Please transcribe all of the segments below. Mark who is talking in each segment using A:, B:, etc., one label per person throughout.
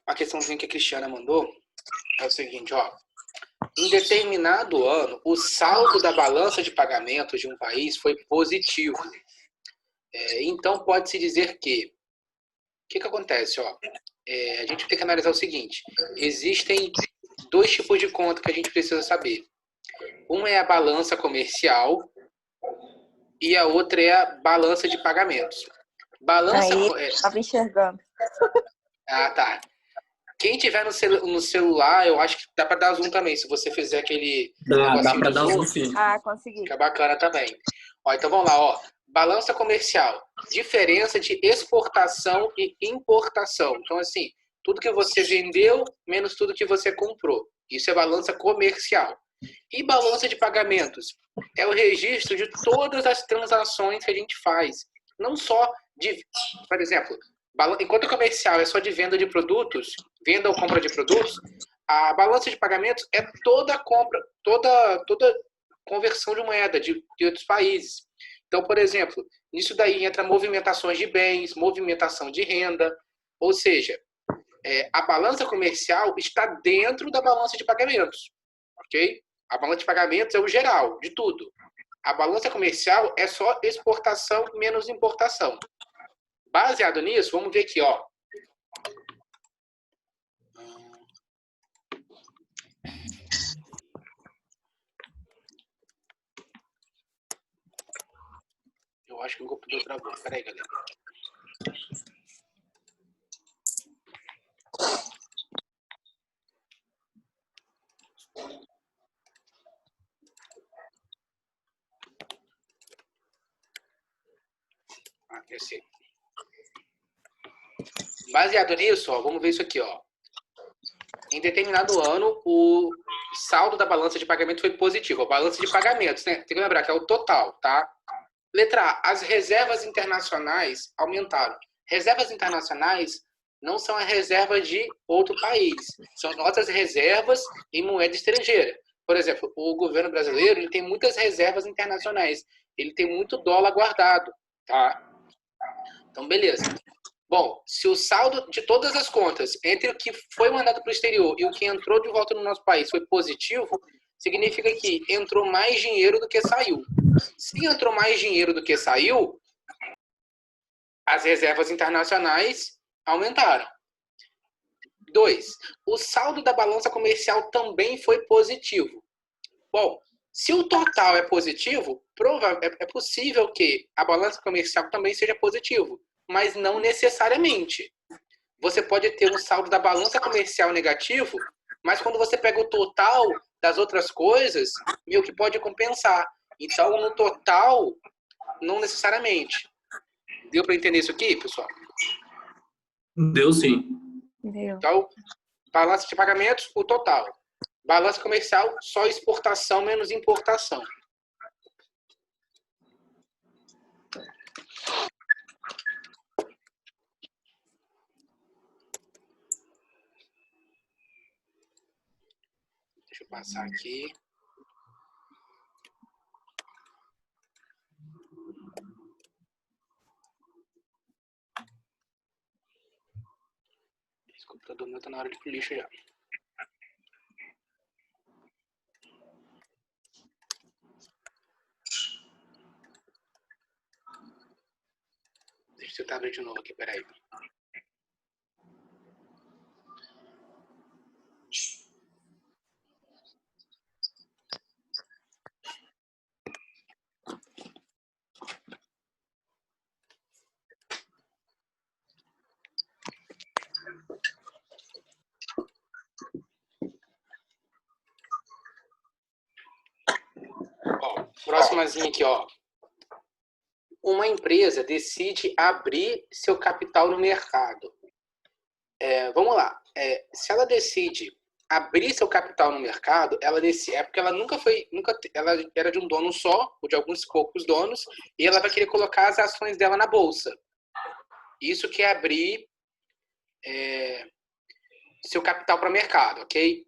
A: A questãozinha que a Cristiana mandou é o seguinte, ó. Em determinado ano, o saldo da balança de pagamentos de um país foi positivo. Então, pode-se dizer que... O que acontece? Ó? A gente tem que analisar o seguinte. Existem dois tipos de conta que a gente precisa saber. Uma é a balança comercial e a outra é a balança de pagamentos. Balança...
B: Aí, estava enxergando.
A: Ah, tá. Quem tiver no celular, eu acho que dá para dar zoom também. Se você fizer aquele
C: Dá para dar
A: zoom,
C: zoom, sim.
B: Ah, consegui.
A: fica bacana também. Ó, então vamos lá, ó. Balança comercial. Diferença de exportação e importação. Então, assim, tudo que você vendeu menos tudo que você comprou. Isso é balança comercial. E balança de pagamentos? É o registro de todas as transações que a gente faz. Não só de... Por exemplo, enquanto comercial é só de venda de produtos, venda ou compra de produtos, a balança de pagamentos é toda compra, toda conversão de moeda de outros países. Então, por exemplo, nisso daí entra movimentações de bens, movimentação de renda, ou seja, a balança comercial está dentro da balança de pagamentos, ok? A balança de pagamentos é o geral, de tudo. A balança comercial é só exportação menos importação. Baseado nisso, vamos ver aqui, ó. Eu acho que o computador travou. Espera aí, galera. Esse. Baseado nisso, ó, vamos ver isso aqui, ó. Em determinado ano, o saldo da balança de pagamento foi positivo. A balança de pagamentos, né? Tem que lembrar que é o total, tá? Letra A. As reservas internacionais aumentaram. Reservas internacionais não são a reserva de outro país. São nossas reservas em moeda estrangeira. Por exemplo, o governo brasileiro ele tem muitas reservas internacionais. Ele tem muito dólar guardado, tá? Então, beleza. Bom, se o saldo de todas as contas entre o que foi mandado para o exterior e o que entrou de volta no nosso país foi positivo, significa que entrou mais dinheiro do que saiu. Se entrou mais dinheiro do que saiu, as reservas internacionais aumentaram. 2. O saldo da balança comercial também foi positivo. Bom, se o total é positivo, é possível que a balança comercial também seja positivo, mas não necessariamente. Você pode ter um saldo da balança comercial negativo, mas quando você pega o total das outras coisas, meio que pode compensar. Então, no total, não necessariamente. Deu para entender isso aqui, pessoal?
C: Deu sim.
B: Deu.
A: Então, balança de pagamentos, o total. Balança comercial, só exportação menos importação. Deixa eu passar aqui. Esse computador meu tá na hora de ir pro lixo já. Deixa eu abrir de novo aqui, peraí. Ó, próximazinha aqui, ó. Uma empresa decide abrir seu capital no mercado. Vamos lá. Se ela decide abrir seu capital no mercado, ela decide, é porque ela ela era de um dono só, ou de alguns poucos donos, e ela vai querer colocar as ações dela na bolsa. Isso que é abrir seu capital para o mercado, ok?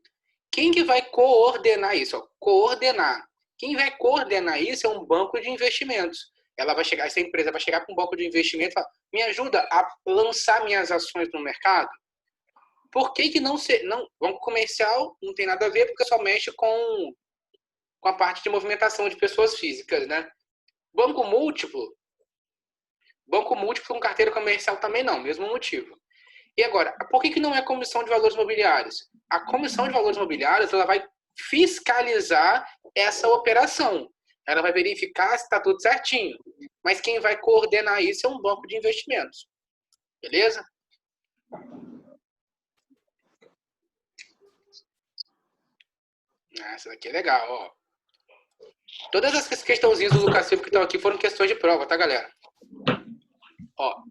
A: Quem que vai coordenar isso? Ó, coordenar. Quem vai coordenar isso é um banco de investimentos. Essa empresa vai chegar para um banco de investimento e falar, me ajuda a lançar minhas ações no mercado. Por que não ser... Não, banco comercial não tem nada a ver, porque só mexe com a parte de movimentação de pessoas físicas, né? Banco múltiplo com carteira comercial também não, mesmo motivo. E agora, por que não é comissão de valores imobiliários? A comissão de valores imobiliários, ela vai fiscalizar essa operação. Ela vai verificar se está tudo certinho. Mas quem vai coordenar isso é um banco de investimentos. Beleza? Essa daqui é legal, ó. Todas as questãozinhas do Lucas Silva que estão aqui foram questões de prova, tá, galera? Ó,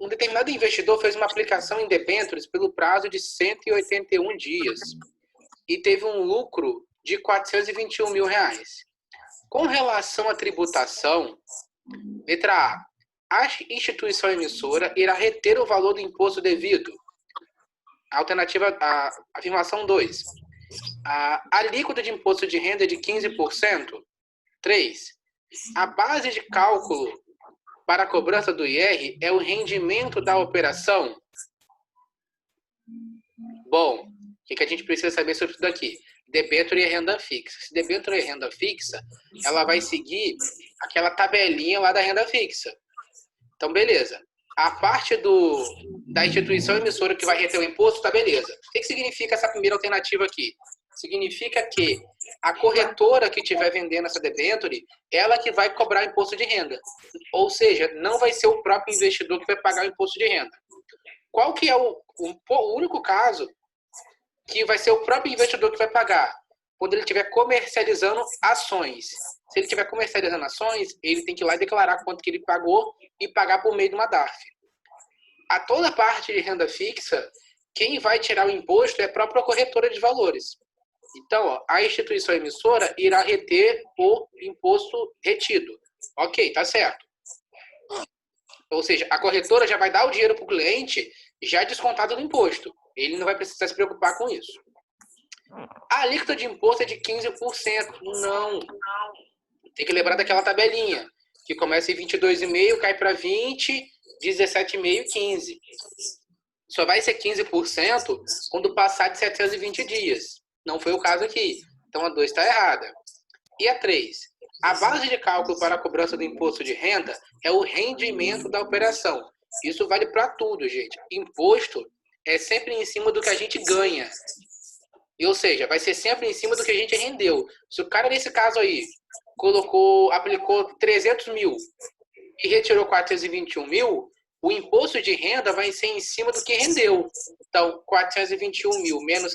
A: um determinado investidor fez uma aplicação em debêntures pelo prazo de 181 dias e teve um lucro de R$421 mil. Com relação à tributação, letra A instituição emissora irá reter o valor do imposto devido. Alternativa, a afirmação 2. A alíquota de imposto de renda é de 15%. 3. A base de cálculo para a cobrança do IR é o rendimento da operação. Bom, o que a gente precisa saber sobre isso daqui? Debênture e renda fixa. Se debênture é renda fixa, ela vai seguir aquela tabelinha lá da renda fixa. Então, beleza. A parte da instituição emissora que vai reter o imposto, tá beleza. O que significa essa primeira alternativa aqui? Significa que a corretora que estiver vendendo essa debênture, ela que vai cobrar imposto de renda. Ou seja, não vai ser o próprio investidor que vai pagar o imposto de renda. Qual que é o único caso que vai ser o próprio investidor que vai pagar? Quando ele estiver comercializando ações. Se ele estiver comercializando ações, ele tem que ir lá e declarar quanto que ele pagou e pagar por meio de uma DARF. A toda parte de renda fixa, quem vai tirar o imposto é a própria corretora de valores. Então, ó, a instituição emissora irá reter o imposto retido. Ok, tá certo. Ou seja, a corretora já vai dar o dinheiro para o cliente já descontado do imposto. Ele não vai precisar se preocupar com isso. A alíquota de imposto é de 15%. Não. Tem que lembrar daquela tabelinha, que começa em 22,5, cai para 20, 17,5, 15. Só vai ser 15% quando passar de 720 dias. Não foi o caso aqui. Então a 2 está errada. E a 3. A base de cálculo para a cobrança do imposto de renda é o rendimento da operação. Isso vale para tudo, gente. Imposto é sempre em cima do que a gente ganha. Ou seja, vai ser sempre em cima do que a gente rendeu. Se o cara, nesse caso aí, aplicou 300 mil e retirou 421 mil, o imposto de renda vai ser em cima do que rendeu. Então, 421 mil menos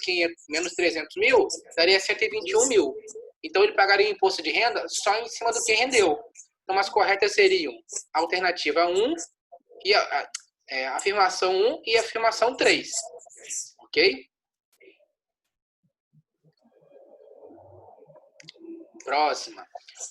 A: 300 mil daria 121 mil. Então, ele pagaria o imposto de renda só em cima do que rendeu. Então, as corretas seriam a alternativa 1, e a afirmação 1 e a afirmação 3. Ok? Próxima.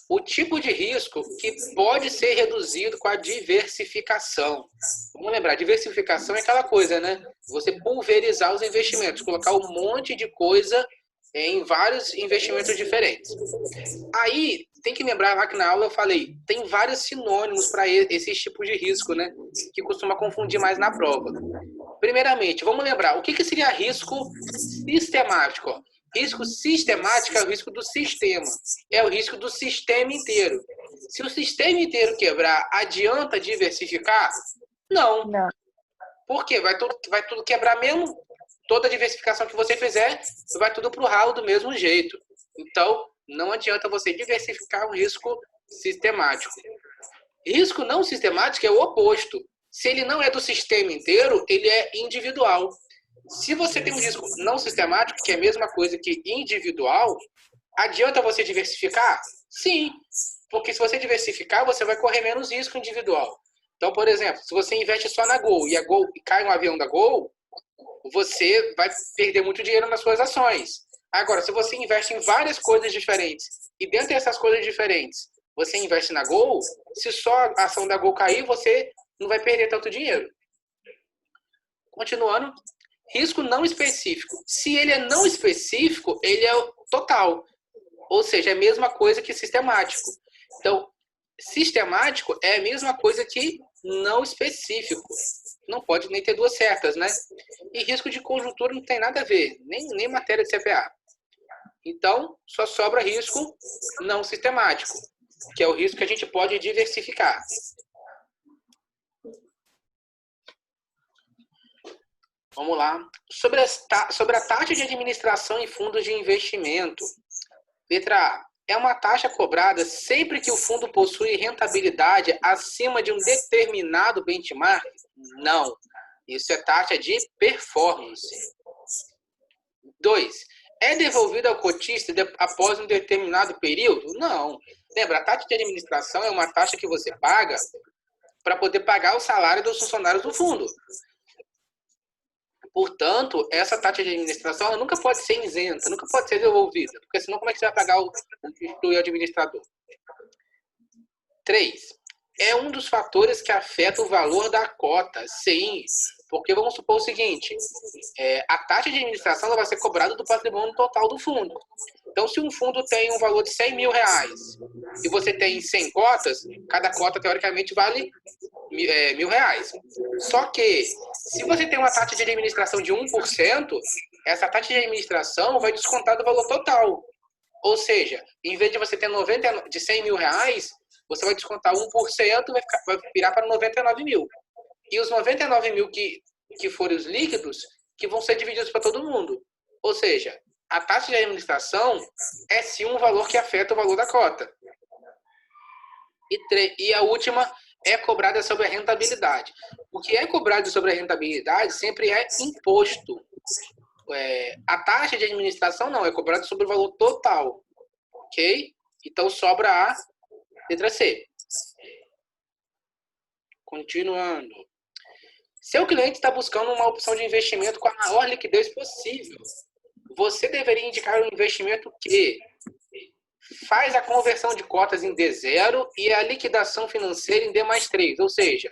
A: O tipo de risco que pode ser reduzido com a diversificação. Vamos lembrar, diversificação é aquela coisa, né? Você pulverizar os investimentos, colocar um monte de coisa em vários investimentos diferentes. Aí, tem que lembrar lá que na aula eu falei, tem vários sinônimos para esses tipos de risco, né? Que costuma confundir mais na prova. Primeiramente, vamos lembrar, o que seria risco sistemático? Ó? Risco sistemático é o risco do sistema. É o risco do sistema inteiro. Se o sistema inteiro quebrar, adianta diversificar? Não. Por quê? Vai tudo quebrar mesmo. Toda diversificação que você fizer, vai tudo pro ralo do mesmo jeito. Então, não adianta você diversificar um risco sistemático. Risco não sistemático é o oposto. Se ele não é do sistema inteiro, ele é individual. Se você tem um risco não sistemático, que é a mesma coisa que individual, adianta você diversificar? Sim, porque se você diversificar, você vai correr menos risco individual. Então, por exemplo, se você investe só na Gol e cai um avião da Gol, você vai perder muito dinheiro nas suas ações. Agora, se você investe em várias coisas diferentes e dentro dessas coisas diferentes, você investe na Gol, se só a ação da Gol cair, você não vai perder tanto dinheiro. Continuando. Risco não específico. Se ele é não específico, ele é total. Ou seja, é a mesma coisa que sistemático. Então, sistemático é a mesma coisa que não específico. Não pode nem ter duas certas, né? E risco de conjuntura não tem nada a ver, nem matéria de CPA. Então, só sobra risco não sistemático, que é o risco que a gente pode diversificar. Vamos lá. Sobre a taxa de administração em fundos de investimento. Letra A. É uma taxa cobrada sempre que o fundo possui rentabilidade acima de um determinado benchmark? Não. Isso é taxa de performance. 2. É devolvida ao cotista após um determinado período? Não. Lembra, a taxa de administração é uma taxa que você paga para poder pagar o salário dos funcionários do fundo. Portanto, essa taxa de administração ela nunca pode ser isenta, nunca pode ser devolvida, porque senão como é que você vai pagar o administrador? 3. É um dos fatores que afeta o valor da cota. Sim, porque vamos supor o seguinte, a taxa de administração ela vai ser cobrada do patrimônio total do fundo. Então, se um fundo tem um valor de 100 mil reais e você tem 100 cotas, cada cota, teoricamente, vale R$1.000. Só que, se você tem uma taxa de administração de 1%, essa taxa de administração vai descontar do valor total. Ou seja, em vez de você ter de 100 mil reais, você vai descontar 1%, vai virar para 99 mil. E os 99 mil que forem os líquidos, que vão ser divididos para todo mundo. Ou seja, a taxa de administração é sim um valor que afeta o valor da cota. E a última é cobrada sobre a rentabilidade. O que é cobrado sobre a rentabilidade sempre é imposto. A taxa de administração não, é cobrada sobre o valor total. Ok? Então sobra a letra C. Continuando. Seu cliente está buscando uma opção de investimento com a maior liquidez possível. Você deveria indicar um investimento que faz a conversão de cotas em D0 e a liquidação financeira em D mais 3. Ou seja,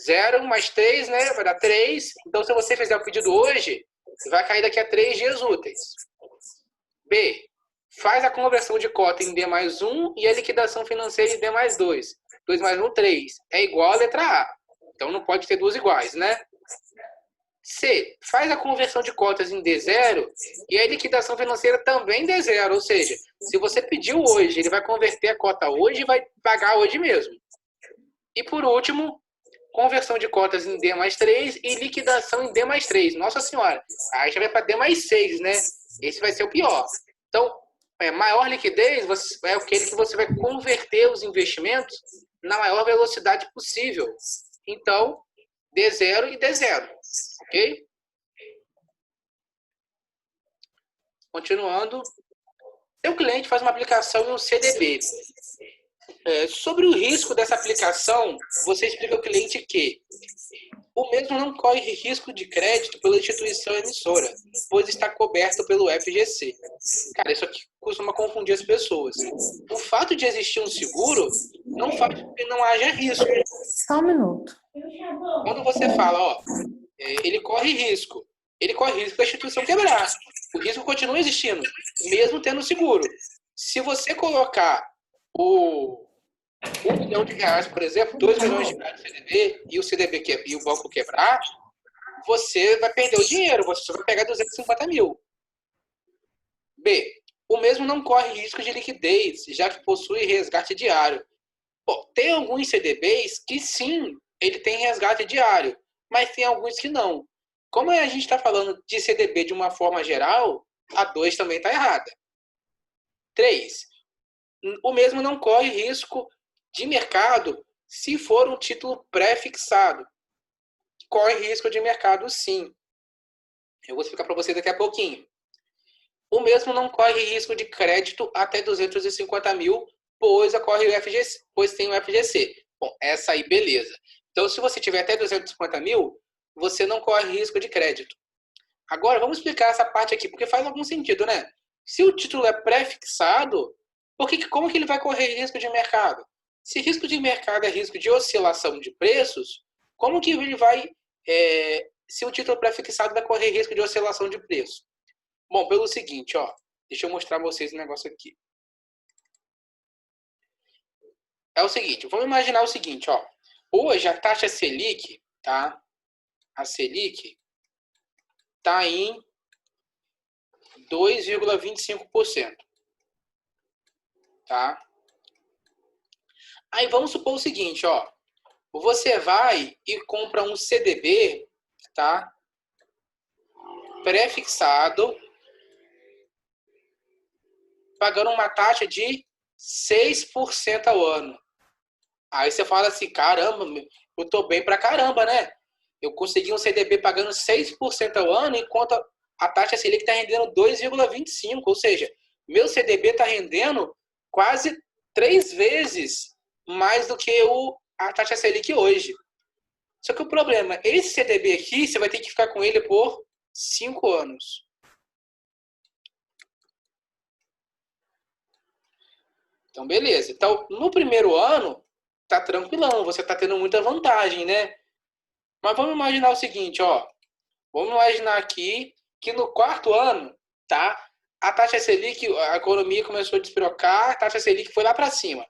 A: 0 mais 3, né, vai dar 3. Então, se você fizer o pedido hoje, vai cair daqui a 3 dias úteis. B. Faz a conversão de cota em D mais 1 e a liquidação financeira em D mais 2. 2 mais 1, 3. É igual a letra A. Então, não pode ter duas iguais, né? C. Faz a conversão de cotas em D0 e a liquidação financeira também em D0. Ou seja, se você pediu hoje, ele vai converter a cota hoje e vai pagar hoje mesmo. E, por último, conversão de cotas em D mais 3 e liquidação em D mais 3. Nossa Senhora, aí já vai para D mais 6, né? Esse vai ser o pior. Então, maior liquidez é aquele que você vai converter os investimentos na maior velocidade possível. Então, D0 e D0. Ok? Continuando. Seu cliente faz uma aplicação em um CDB. Sobre o risco dessa aplicação, você explica ao cliente que o mesmo não corre risco de crédito pela instituição emissora, pois está coberto pelo FGC. Cara, isso aqui costuma confundir as pessoas. O fato de existir um seguro não faz com que não haja risco.
D: Só um minuto.
A: Quando você fala, ele corre risco da instituição quebrar. O risco continua existindo, mesmo tendo seguro. Se você colocar o R$1 milhão, por exemplo, R$2 milhões no CDB e o CDB e o banco quebrar, você vai perder o dinheiro, você só vai pegar 250 mil. B. O mesmo não corre risco de liquidez, já que possui resgate diário. Bom, tem alguns CDBs que sim, ele tem resgate diário, mas tem alguns que não. Como a gente está falando de CDB de uma forma geral, a 2 também está errada. 3. O mesmo não corre risco de mercado se for um título pré-fixado. Corre risco de mercado, sim. Eu vou explicar para vocês daqui a pouquinho. O mesmo não corre risco de crédito até 250 mil, pois tem o FGC. Bom, essa aí, beleza. Então, se você tiver até 250 mil, você não corre risco de crédito. Agora, vamos explicar essa parte aqui, porque faz algum sentido, né? Se o título é pré-fixado, como que ele vai correr risco de mercado? Se risco de mercado é risco de oscilação de preços, como que ele vai, se o título pré-fixado vai correr risco de oscilação de preço? Bom, pelo seguinte, deixa eu mostrar para vocês um negócio aqui. É o seguinte, vamos imaginar o seguinte, Hoje, a taxa Selic, tá? A Selic está em 2,25%, tá? Aí vamos supor o seguinte, ó. Você vai e compra um CDB, tá? Pré-fixado, pagando uma taxa de 6% ao ano. Aí você fala assim, caramba, eu tô bem pra caramba, né? Eu consegui um CDB pagando 6% ao ano, enquanto a taxa Selic está rendendo 2,25%. Ou seja, meu CDB está rendendo quase 3 vezes mais do que a taxa Selic hoje. Só que o problema, esse CDB aqui, você vai ter que ficar com ele por 5 anos. Então, beleza. Então, no primeiro ano, tá tranquilão, você tá tendo muita vantagem, né? Mas vamos imaginar o seguinte, ó. Vamos imaginar aqui que no quarto ano, tá? A taxa Selic, a economia começou a despirocar, a taxa Selic foi lá para cima.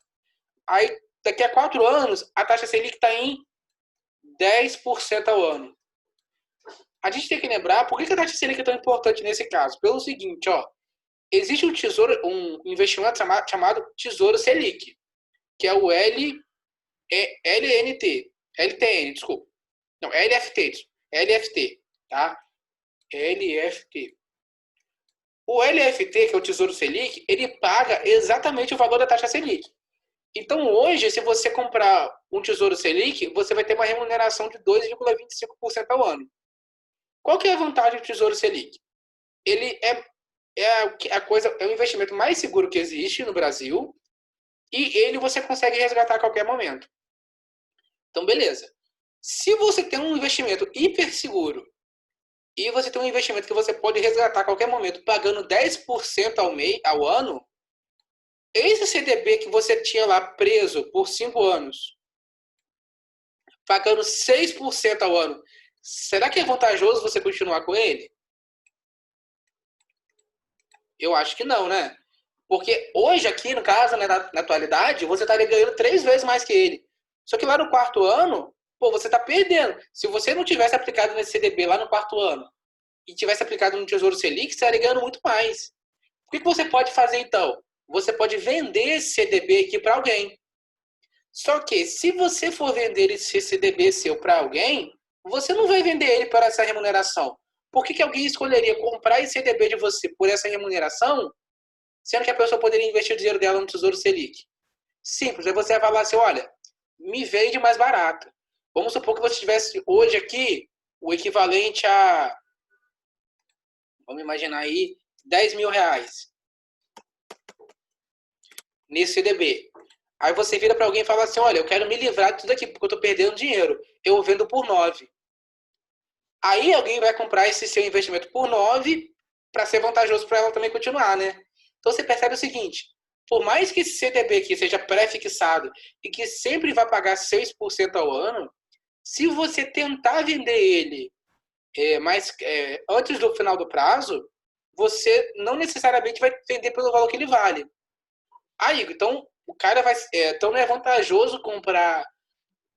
A: Aí, daqui a 4 anos, a taxa Selic está em 10% ao ano. A gente tem que lembrar por que a taxa Selic é tão importante nesse caso. Pelo seguinte, ó. Existe um investimento chamado Tesouro Selic, que é o LTN, desculpa. Não, LFT, tá? LFT. O LFT, que é o Tesouro Selic, ele paga exatamente o valor da taxa Selic. Então, hoje, se você comprar um Tesouro Selic, você vai ter uma remuneração de 2,25% ao ano. Qual que é a vantagem do Tesouro Selic? Ele é o investimento mais seguro que existe no Brasil e ele você consegue resgatar a qualquer momento. Então, beleza. Se você tem um investimento hiper seguro e você tem um investimento que você pode resgatar a qualquer momento pagando 10% ao ano, esse CDB que você tinha lá preso por 5 anos, pagando 6% ao ano, será que é vantajoso você continuar com ele? Eu acho que não, né? Porque hoje aqui, no caso, né, na atualidade, você estaria ganhando 3 vezes mais que ele. Só que lá no quarto ano, pô, você está perdendo. Se você não tivesse aplicado nesse CDB lá no quarto ano e tivesse aplicado no Tesouro Selic, você estaria ganhando muito mais. O que você pode fazer então? Você pode vender esse CDB aqui para alguém. Só que se você for vender esse CDB seu para alguém, você não vai vender ele por essa remuneração. Por que alguém escolheria comprar esse CDB de você por essa remuneração, sendo que a pessoa poderia investir o dinheiro dela no Tesouro Selic? Simples, aí você vai falar assim, olha, me vende mais barato. Vamos supor que você tivesse hoje aqui o equivalente a, vamos imaginar aí, 10 mil reais nesse CDB. Aí você vira para alguém e fala assim, olha, eu quero me livrar de tudo aqui, porque eu estou perdendo dinheiro. Eu vendo por 9. Aí alguém vai comprar esse seu investimento por 9 para ser vantajoso para ela também continuar, né? Então você percebe o seguinte, por mais que esse CDB aqui seja pré-fixado e que sempre vai pagar 6% ao ano, se você tentar vender ele antes do final do prazo, você não necessariamente vai vender pelo valor que ele vale. Aí, então, o cara vai. Então não é vantajoso comprar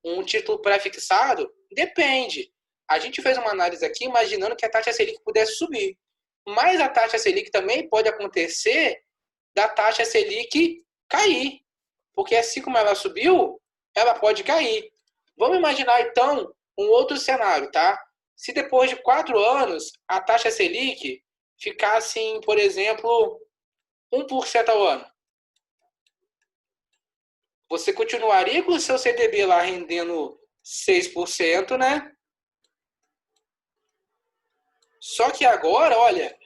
A: um título pré-fixado? Depende. A gente fez uma análise aqui imaginando que a taxa Selic pudesse subir. Mas a taxa Selic também pode acontecer da taxa Selic cair. Porque assim como ela subiu, ela pode cair. Vamos imaginar, então, um outro cenário, tá? Se depois de 4 anos a taxa Selic ficasse em, por exemplo, 1% ao ano. Você continuaria com o seu CDB lá rendendo 6%, né? Só que agora, olha,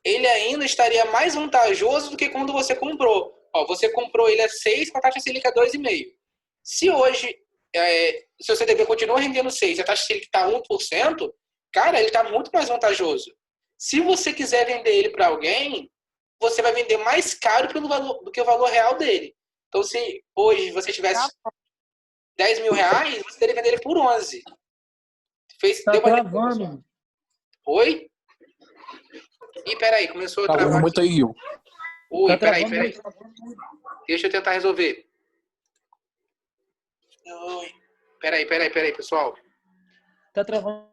A: ele ainda estaria mais vantajoso do que quando você comprou. Ó, você comprou ele a 6 com a taxa Selic a 2,5. Se hoje seu CDB continua rendendo 6 e a taxa Selic está 1%, cara, ele está muito mais vantajoso. Se você quiser vender ele para alguém, você vai vender mais caro pelo valor, do que o valor real dele. Então, se hoje você tivesse 10 mil reais, você teria que vender ele por 11.
D: Tá travando.
A: Oi? Ih, peraí, começou a
C: Tá
A: travar
C: muito
A: aqui.
C: aí, Gil.
A: Oi,
D: Tá
A: peraí.
D: travando.
A: Deixa eu tentar resolver. Oi, Peraí, pessoal.
D: Tá travando.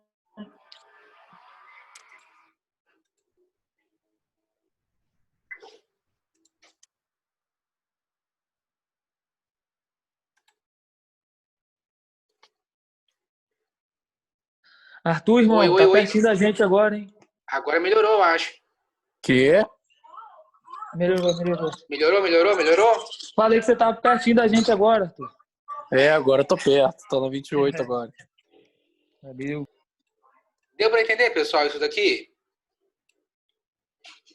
D: Arthur, irmão,
A: Oi.
D: pertinho da gente agora, hein?
A: Agora melhorou, eu acho.
C: Que?
D: Melhorou.
A: Melhorou?
D: Falei que você tava pertinho da gente agora, Arthur.
C: Agora eu tô perto. Tô na 28 agora.
D: Valeu.
A: Deu para entender, pessoal, isso daqui?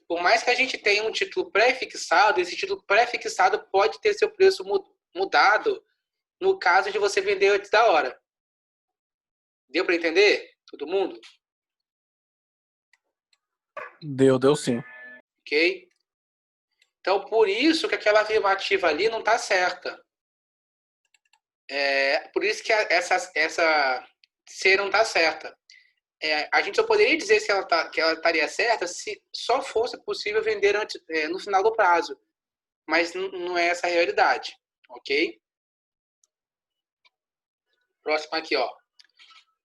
A: Por mais que a gente tenha um título pré-fixado, esse título pré-fixado pode ter seu preço mudado no caso de você vender antes da hora. Deu para entender? Todo mundo?
C: Deu sim.
A: Ok? Então, por isso que aquela afirmativa ali não está certa. Por isso que essa C não está certa. A gente só poderia dizer que ela estaria certa se só fosse possível vender antes, no final do prazo. Mas não é essa a realidade. Ok? Próximo aqui, ó.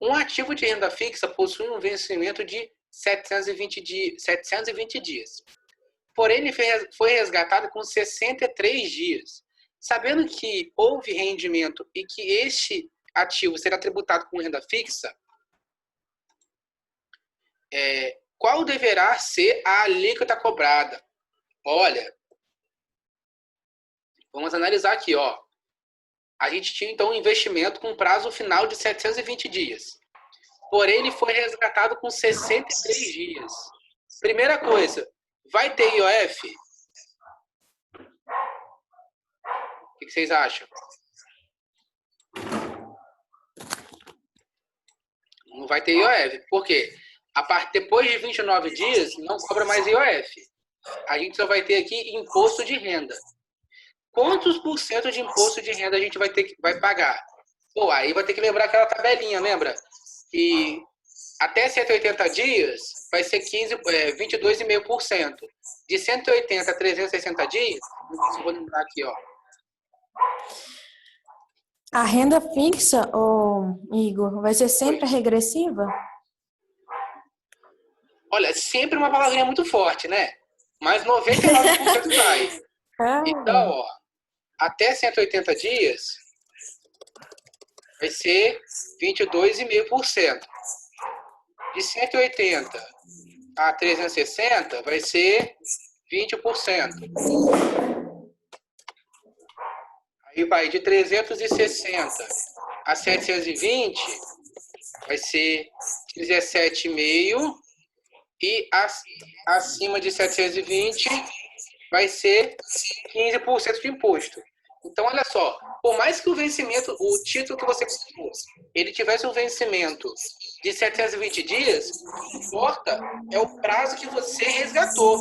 A: Um ativo de renda fixa possui um vencimento de 720 dias. Porém, ele foi resgatado com 63 dias. Sabendo que houve rendimento e que este ativo será tributado com renda fixa, qual deverá ser a alíquota cobrada? Olha, vamos analisar aqui, ó. A gente tinha então um investimento com prazo final de 720 dias. Porém, ele foi resgatado com 63 dias. Primeira coisa, vai ter IOF? O que vocês acham? Não vai ter IOF. Por quê? Depois de 29 dias, não cobra mais IOF. A gente só vai ter aqui imposto de renda. Quantos por cento de imposto de renda a gente vai pagar? Pô, aí vai ter que lembrar aquela tabelinha, lembra? Que até 180 dias vai ser 22,5%. De 180 a 360 dias, eu vou lembrar aqui, ó.
B: A renda fixa, Igor, vai ser sempre regressiva?
A: Olha, sempre uma palavrinha muito forte, né? Mas 99% vai. Então, ó, até 180 dias vai ser 22,5%. De 180 a 360 vai ser 20%. Aí vai de 360 a 720 vai ser 17,5%. E acima de 720 vai ser 15% de imposto. Então, olha só, por mais que o título que você comprou, ele tivesse um vencimento de 720 dias, o que importa é o prazo que você resgatou.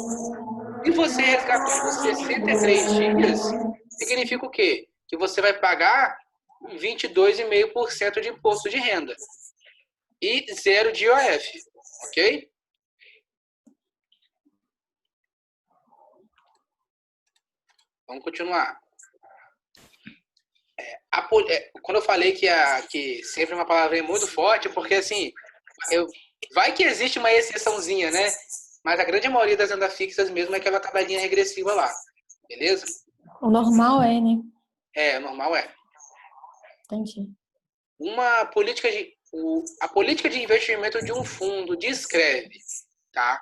A: Se você resgatou por 63 dias, significa o quê? Que você vai pagar 22,5% de imposto de renda e 0 de IOF, ok? Vamos continuar. Quando eu falei que sempre uma palavra muito forte, porque assim, vai que existe uma exceçãozinha, né? Mas a grande maioria das rendas fixas mesmo é aquela tabelinha regressiva lá. Beleza?
B: O normal é, né?
A: O normal é.
B: Entendi.
A: A política de investimento de um fundo descreve, tá?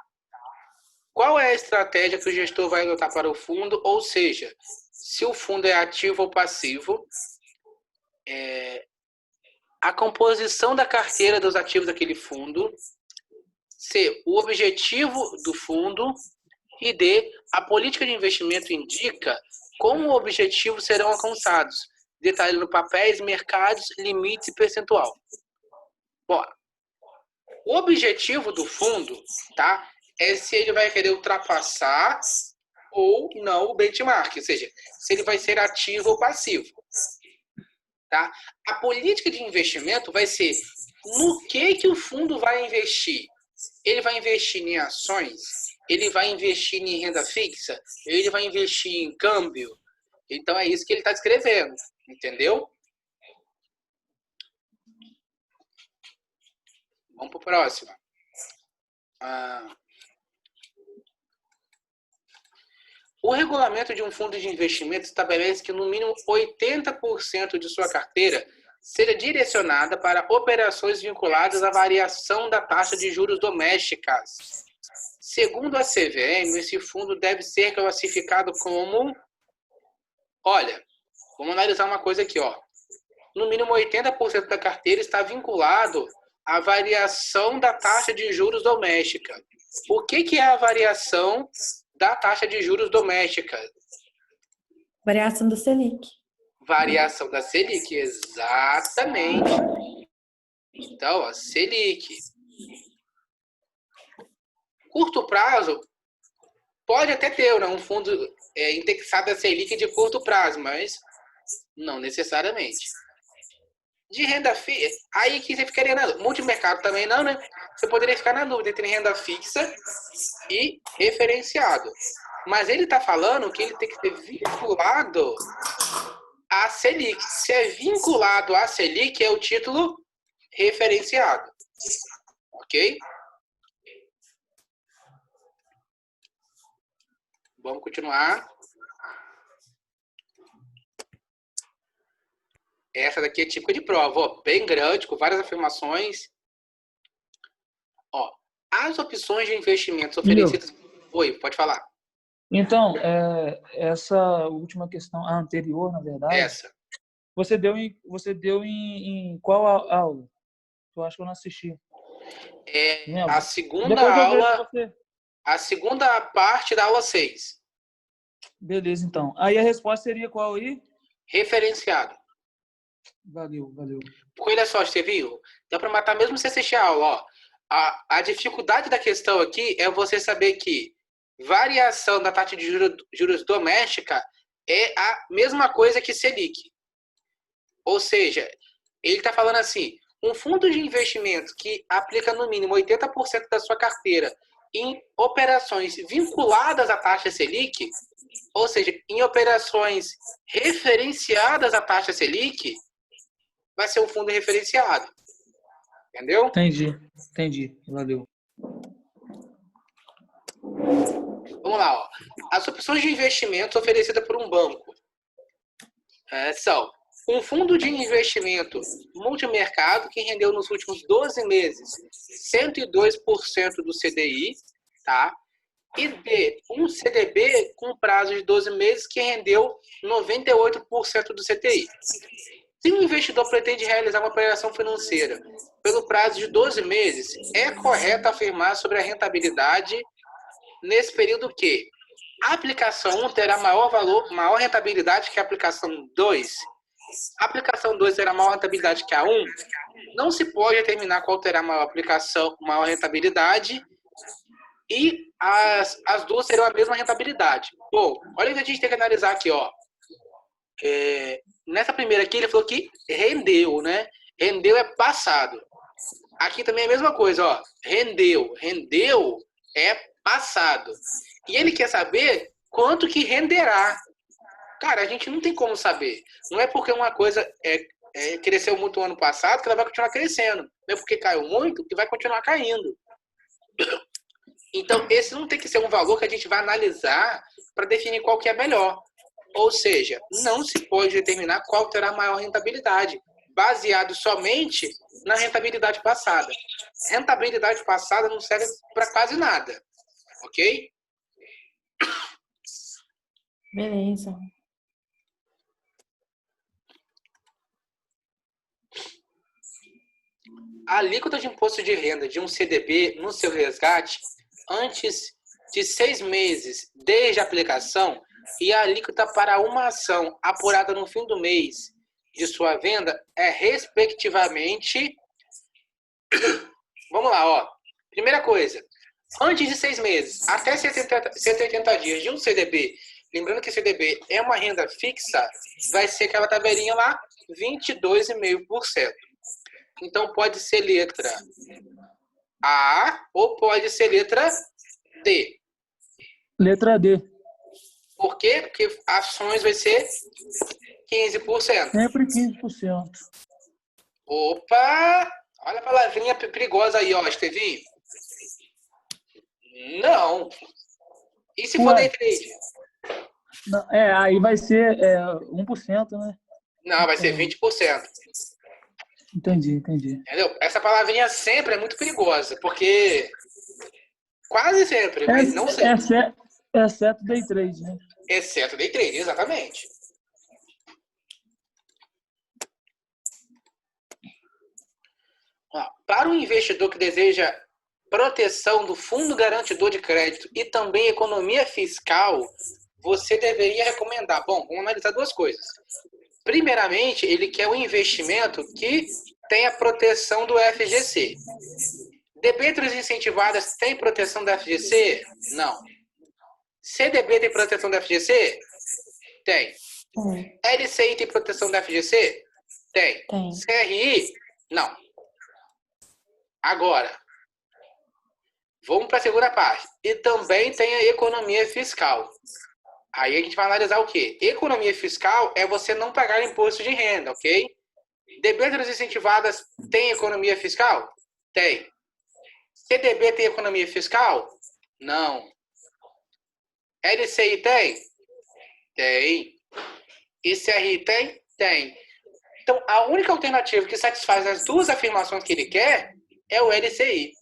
A: Qual é a estratégia que o gestor vai adotar para o fundo? Ou seja, se o fundo é ativo ou passivo, a composição da carteira dos ativos daquele fundo, C, o objetivo do fundo e D, a política de investimento indica como objetivos serão alcançados, detalhando papéis, mercados, limites e percentual. Bom, o objetivo do fundo, tá, é se ele vai querer ultrapassar ou não o benchmark, ou seja, se ele vai ser ativo ou passivo. Tá? A política de investimento vai ser no que o fundo vai investir. Ele vai investir em ações, ele vai investir em renda fixa, ele vai investir em câmbio. Então é isso que ele está descrevendo, entendeu? Vamos para a próxima. O regulamento de um fundo de investimento estabelece que no mínimo 80% de sua carteira seja direcionada para operações vinculadas à variação da taxa de juros domésticas. Segundo a CVM, esse fundo deve ser classificado como... Olha, vamos analisar uma coisa aqui, ó. No mínimo 80% da carteira está vinculado à variação da taxa de juros doméstica. O que é a variação da taxa de juros doméstica?
B: Variação do Selic.
A: Variação da Selic, exatamente. Então, a Selic. Curto prazo, pode até ter, né, um fundo indexado a Selic de curto prazo, mas não necessariamente. De renda fixa, aí que você ficaria na dúvida. Multimercado também não, né? Você poderia ficar na dúvida entre renda fixa e referenciado. Mas ele está falando que ele tem que ser vinculado à Selic. Se é vinculado à Selic, é o título referenciado. Ok? Vamos continuar. Essa daqui é típica de prova, ó, bem grande, com várias afirmações. Ó, as opções de investimentos oferecidas... Oi, pode falar.
D: Então, essa última questão, a anterior, na verdade,
A: Essa.
D: você deu em qual aula? Eu acho que eu não assisti.
A: A segunda
D: Depois eu vejo
A: aula...
D: você.
A: A segunda parte da aula 6.
D: Beleza, então. Aí a resposta seria qual aí?
A: Referenciado.
D: Valeu.
A: Porque olha só, você viu? Dá para matar mesmo se assistir a aula. Ó. A dificuldade da questão aqui é você saber que variação da taxa de juros doméstica é a mesma coisa que Selic. Ou seja, ele está falando assim, um fundo de investimento que aplica no mínimo 80% da sua carteira em operações vinculadas à taxa Selic, ou seja, em operações referenciadas à taxa Selic, vai ser um fundo referenciado. Entendeu?
D: Entendi. Valeu.
A: Vamos lá, ó. As opções de investimento oferecidas por um banco são um fundo de investimento multimercado que rendeu nos últimos 12 meses 102% do CDI, tá? E B, um CDB com prazo de 12 meses que rendeu 98% do CDI. Se o investidor pretende realizar uma operação financeira pelo prazo de 12 meses, é correto afirmar sobre a rentabilidade nesse período que a aplicação 1 terá maior rentabilidade que a aplicação 2. A aplicação 2 terá maior rentabilidade que a 1. Não se pode determinar qual terá maior rentabilidade e as duas terão a mesma rentabilidade. Bom, olha o que a gente tem que analisar aqui, ó. Nessa primeira aqui, ele falou que rendeu, né? Rendeu é passado. Aqui também é a mesma coisa, ó. Rendeu é passado. E ele quer saber quanto que renderá. Cara, a gente não tem como saber. Não é porque uma coisa cresceu muito no ano passado que ela vai continuar crescendo. Não é porque caiu muito que vai continuar caindo. Então, esse não tem que ser um valor que a gente vai analisar para definir qual que é melhor. Ou seja, não se pode determinar qual terá maior rentabilidade, baseado somente na rentabilidade passada. Rentabilidade passada não serve para quase nada. Ok?
B: Beleza.
A: A alíquota de imposto de renda de um CDB no seu resgate antes de 6 meses desde a aplicação e a alíquota para uma ação apurada no fim do mês de sua venda é, respectivamente... Vamos lá, ó. Primeira coisa, antes de 6 meses, até 180 dias de um CDB, lembrando que CDB é uma renda fixa, vai ser aquela tabelinha lá, 22,5%. Então, pode ser letra A ou pode ser letra D.
D: Letra D.
A: Por quê? Porque ações vai ser 15%.
D: Sempre 15%.
A: Opa! Olha a palavrinha perigosa aí, ó, Estevinho. Não. E se for day
D: Ué,
A: trade?
D: não, aí vai ser 1%, né?
A: Não, vai ser 20%.
D: Entendi.
A: Entendeu? Essa palavrinha sempre é muito perigosa, porque quase sempre, mas não sempre.
D: Exceto day trade, né?
A: Exceto day trade, exatamente. Ó, para o investidor que deseja proteção do fundo garantidor de crédito e também economia fiscal, você deveria recomendar. Bom, vamos analisar duas coisas. Primeiramente, ele quer um investimento que tenha proteção do FGC. Debêntures incentivadas têm proteção da FGC? Não. CDB tem proteção da FGC? Tem. LCI tem proteção da FGC? Tem. CRI? Não. Agora, vamos para a segunda parte. E também tem a economia fiscal. Aí a gente vai analisar o quê? Economia fiscal é você não pagar imposto de renda, ok? Debêntures incentivadas tem economia fiscal? Tem. CDB tem economia fiscal? Não. LCI tem? Tem. ICRI tem? Tem. Então, a única alternativa que satisfaz as duas afirmações que ele quer é o LCI.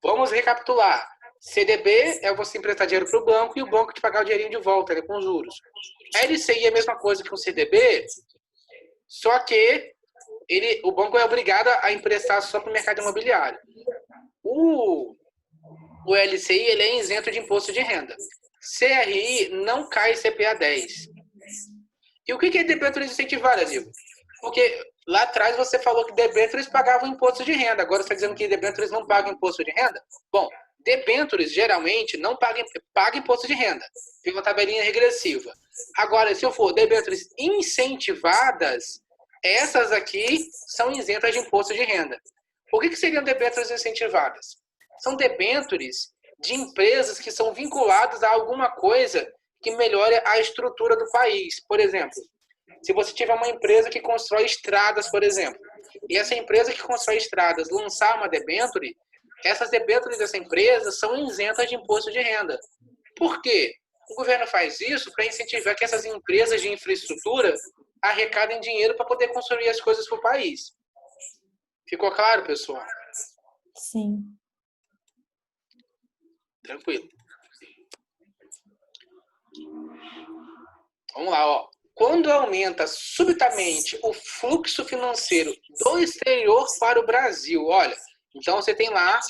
A: Vamos recapitular. CDB é você emprestar dinheiro para o banco e o banco te pagar o dinheirinho de volta, né, com juros. LCI é a mesma coisa que um CDB, só que o banco é obrigado a emprestar só para o mercado imobiliário. O LCI ele é isento de imposto de renda. CRI não cai CPA 10. E o que é debêntures incentivadas, Igor? Porque lá atrás você falou que debêntures pagavam imposto de renda. Agora você está dizendo que debêntures não pagam imposto de renda? Bom, debêntures geralmente não pagam imposto de renda. Tem uma tabelinha regressiva. Agora, se eu for debêntures incentivadas, essas aqui são isentas de imposto de renda. O que seriam debêntures incentivadas? São debêntures de empresas que são vinculadas a alguma coisa que melhore a estrutura do país. Por exemplo, se você tiver uma empresa que constrói estradas, por exemplo, e essa empresa que constrói estradas lançar uma debênture, essas debêntures dessa empresa são isentas de imposto de renda. Por quê? O governo faz isso para incentivar que essas empresas de infraestrutura arrecadem dinheiro para poder construir as coisas para o país. Ficou claro, pessoal?
B: Sim.
A: Tranquilo. Vamos lá, ó. Quando aumenta subitamente o fluxo financeiro do exterior para o Brasil, olha, então você tem lá,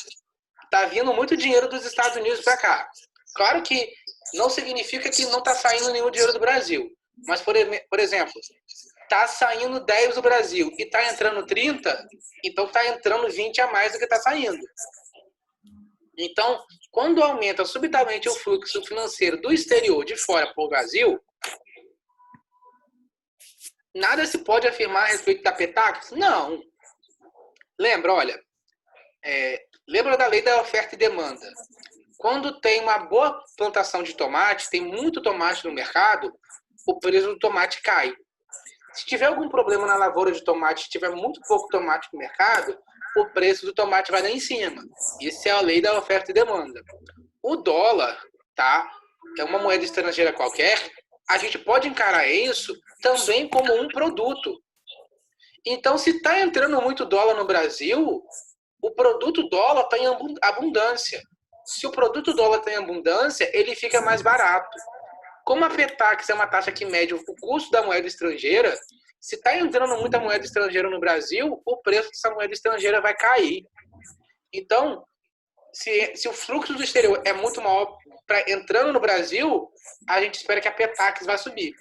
A: tá vindo muito dinheiro dos Estados Unidos para cá. Claro que não significa que não está saindo nenhum dinheiro do Brasil, mas, por exemplo, está saindo 10 do Brasil e está entrando 30, então está entrando 20 a mais do que está saindo. Então, quando aumenta subitamente o fluxo financeiro do exterior de fora para o Brasil, nada se pode afirmar a respeito da PETAX? Não. Lembra, olha, lembra da lei da oferta e demanda. Quando tem uma boa plantação de tomate, tem muito tomate no mercado, o preço do tomate cai. Se tiver algum problema na lavoura de tomate, se tiver muito pouco tomate no mercado, o preço do tomate vai lá em cima. Isso é a lei da oferta e demanda. O dólar, tá? É uma moeda estrangeira qualquer, a gente pode encarar isso também como um produto. Então, se está entrando muito dólar no Brasil, o produto dólar está em abundância. Se o produto dólar está em abundância, ele fica mais barato. Como a PETAX é uma taxa que mede o custo da moeda estrangeira, se está entrando muita moeda estrangeira no Brasil, o preço dessa moeda estrangeira vai cair. Então, se o fluxo do exterior é muito maior entrando no Brasil, a gente espera que a PETAX vai subir.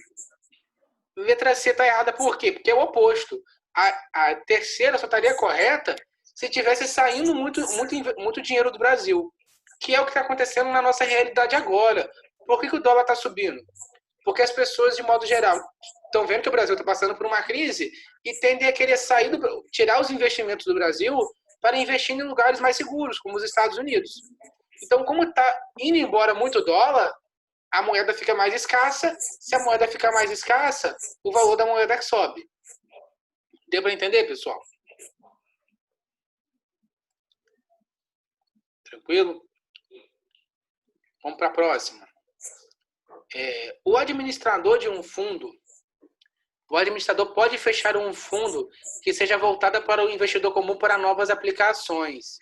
A: Letra C está errada por quê? Porque é o oposto. A terceira só estaria correta se tivesse saindo muito dinheiro do Brasil, que é o que está acontecendo na nossa realidade agora. Por que o dólar está subindo? Porque as pessoas, de modo geral, estão vendo que o Brasil está passando por uma crise e tendem a querer tirar os investimentos do Brasil para investir em lugares mais seguros, como os Estados Unidos. Então, como está indo embora muito dólar, a moeda fica mais escassa. Se a moeda ficar mais escassa, o valor da moeda sobe. Deu para entender, pessoal? Tranquilo? Vamos para a próxima. O administrador de um fundo, o administrador pode fechar um fundo que seja voltado para o investidor comum para novas aplicações.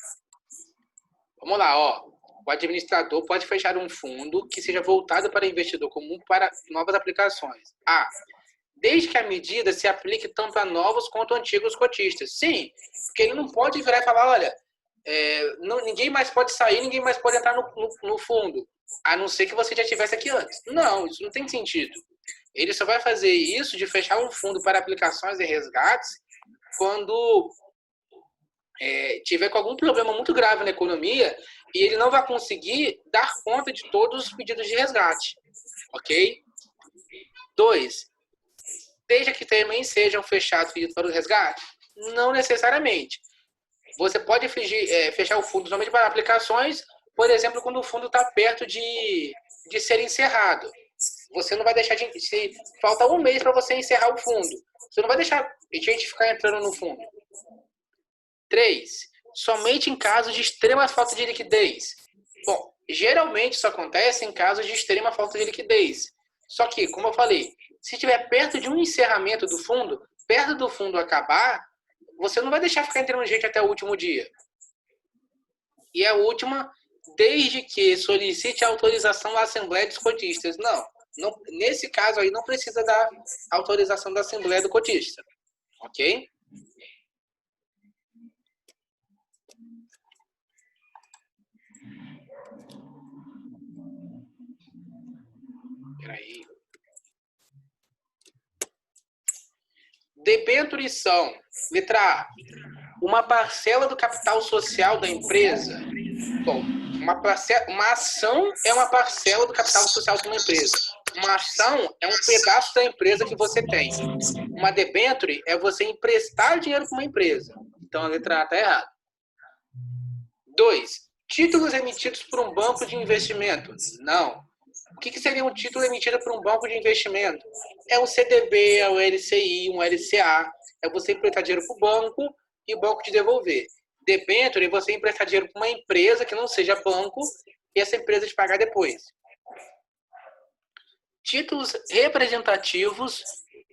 A: Vamos lá, ó. O administrador pode fechar um fundo que seja voltado para o investidor comum para novas aplicações. Desde que a medida se aplique tanto a novos quanto a antigos cotistas. Sim, porque ele não pode virar e falar, olha, ninguém mais pode sair, ninguém mais pode entrar no fundo, a não ser que você já estivesse aqui antes. Não, isso não tem sentido. Ele só vai fazer isso de fechar um fundo para aplicações e resgates quando tiver com algum problema muito grave na economia e ele não vai conseguir dar conta de todos os pedidos de resgate. Ok? 2. Desde que também sejam fechados pedidos para o resgate? Não necessariamente. Você pode fechar o fundo somente para aplicações, por exemplo, quando o fundo está perto de ser encerrado. Você não vai deixar se falta um mês para você encerrar o fundo. Você não vai deixar gente ficar entrando no fundo. 3. Somente em casos de extrema falta de liquidez. Bom, geralmente isso acontece em casos de extrema falta de liquidez. Só que, como eu falei, se estiver perto de um encerramento do fundo, perto do fundo acabar, você não vai deixar ficar entrando gente até o último dia. E a última, desde que solicite a autorização da Assembleia dos Cotistas. Não, nesse caso aí não precisa da autorização da Assembleia do Cotista. Ok? Peraí. Debêntures são, letra A, uma parcela do capital social da empresa. Bom, uma ação é uma parcela do capital social de uma empresa. Uma ação é um pedaço da empresa que você tem. Uma debênture é você emprestar dinheiro para uma empresa. Então a letra A está errada. 2. Títulos emitidos por um banco de investimento. Não. O que seria um título emitido por um banco de investimento? É um CDB, é um LCI, um LCA. É você emprestar dinheiro para o banco e o banco te devolver. Debênture é você emprestar dinheiro para uma empresa que não seja banco e essa empresa te pagar depois. Títulos representativos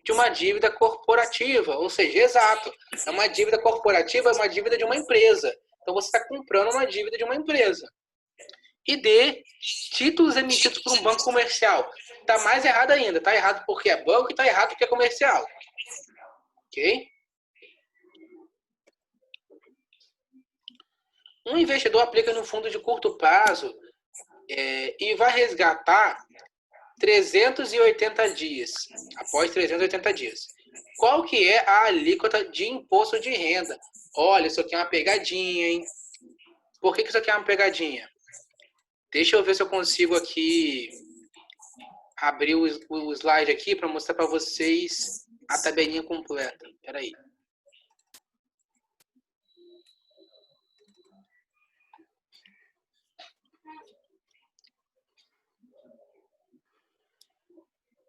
A: de uma dívida corporativa, ou seja, exato. É uma dívida corporativa, é uma dívida de uma empresa. Então você está comprando uma dívida de uma empresa. E D, títulos emitidos por um banco comercial. Está mais errado ainda. Está errado porque é banco e está errado porque é comercial. Ok? Um investidor aplica no fundo de curto prazo e vai resgatar 380 dias. Após 380 dias. Qual que é a alíquota de imposto de renda? Olha, isso aqui é uma pegadinha, hein? Por que isso aqui é uma pegadinha? Deixa eu ver se eu consigo aqui abrir o slide aqui para mostrar para vocês a tabelinha completa. Espera aí.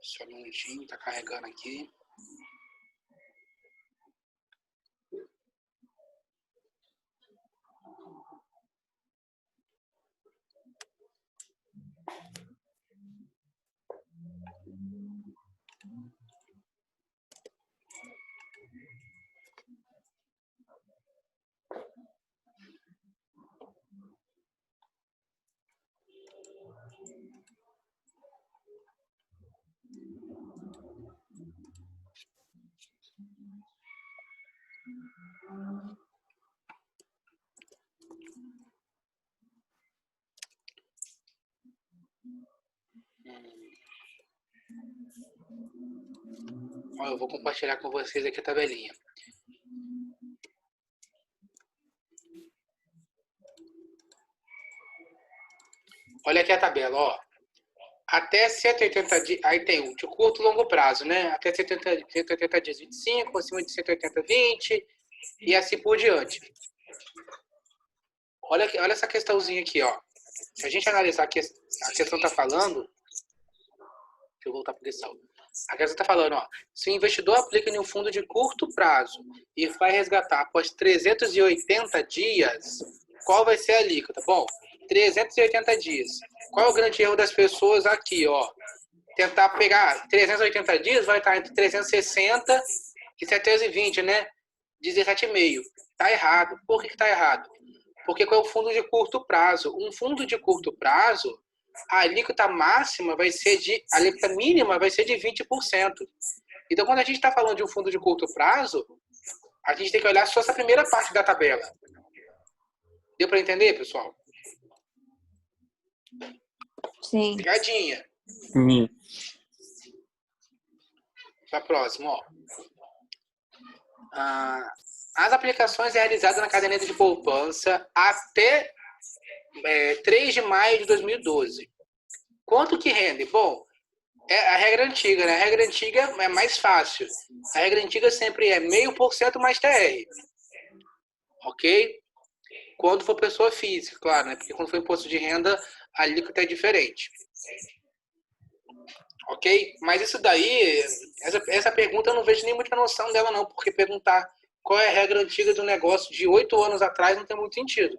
A: Só um minutinho, está carregando aqui. Eu vou compartilhar com vocês aqui a tabelinha. Olha aqui a tabela, ó. Até 180 dias, aí tem o de curto e longo prazo, né? Até 180 dias, 25, acima de 180, 20, e assim por diante. Olha essa questãozinha aqui, ó. Se a gente analisar que a questão está falando, deixa eu voltar para o saldo. A questão está falando, ó, se o investidor aplica em um fundo de curto prazo e vai resgatar após 380 dias, qual vai ser a alíquota? Bom, 380 dias. Qual é o grande erro das pessoas aqui, ó? Tentar pegar 380 dias, vai estar entre 360 e 720, né? 17,5. Tá errado. Por que tá errado? Porque qual é o fundo de curto prazo? Um fundo de curto prazo, a alíquota máxima vai ser a alíquota mínima vai ser de 20%. Então, quando a gente está falando de um fundo de curto prazo, a gente tem que olhar só essa primeira parte da tabela. Deu para entender, pessoal?
B: Sim.
A: Pegadinha. Para a próxima, ó. As aplicações realizadas na caderneta de poupança até 3 de maio de 2012. Quanto que rende? Bom, é a regra antiga, né? A regra antiga é mais fácil. A regra antiga sempre é 0,5% mais TR. Ok? Quando for pessoa física, claro, né? Porque quando for imposto de renda, a alíquota é diferente. Ok? Mas isso daí, essa pergunta eu não vejo nem muita noção dela não, porque perguntar qual é a regra antiga do negócio de 8 anos atrás não tem muito sentido.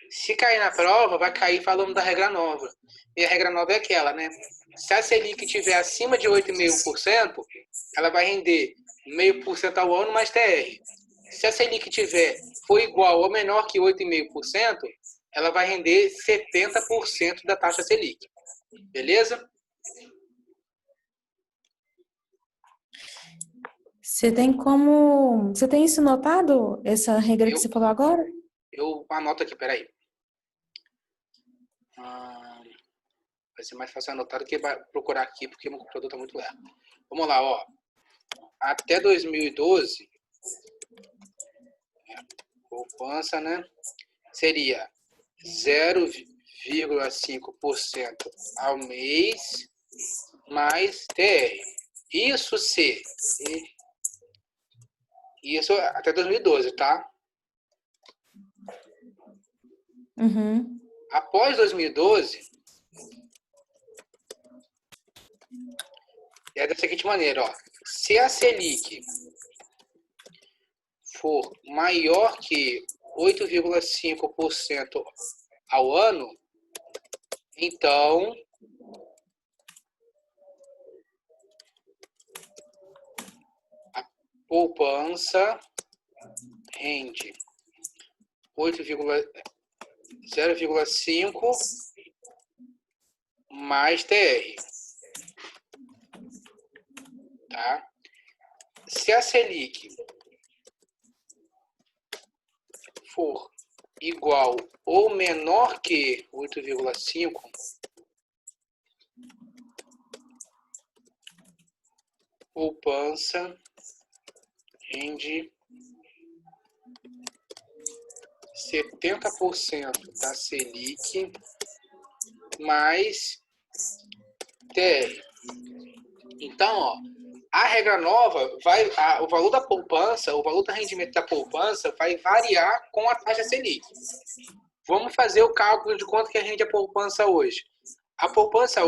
A: Se cair na prova, vai cair falando da regra nova. E a regra nova é aquela, né? Se a Selic estiver acima de 8,5%, ela vai render 0,5% ao ano mais TR. Se a Selic for igual ou menor que 8,5%, ela vai render 70% da taxa Selic. Beleza?
B: Você tem isso notado, essa regra que você falou agora?
A: Eu anoto aqui, peraí. Vai ser mais fácil anotar do que procurar aqui, porque meu computador está muito lento. Vamos lá, ó. Até 2012, poupança, né? Seria 0,5% ao mês mais TR. Isso até 2012, tá?
B: Uhum.
A: Após 2012, é da seguinte maneira, ó. Se a Selic for maior que 8,5% ao ano, então a poupança rende 0,5 mais TR. Tá? Se a Selic for igual ou menor que 8,5, poupança rende 70% da Selic mais TR. Então, ó, a regra nova o valor da poupança, o valor do rendimento da poupança vai variar com a taxa Selic. Vamos fazer o cálculo de quanto que rende a poupança hoje. A poupança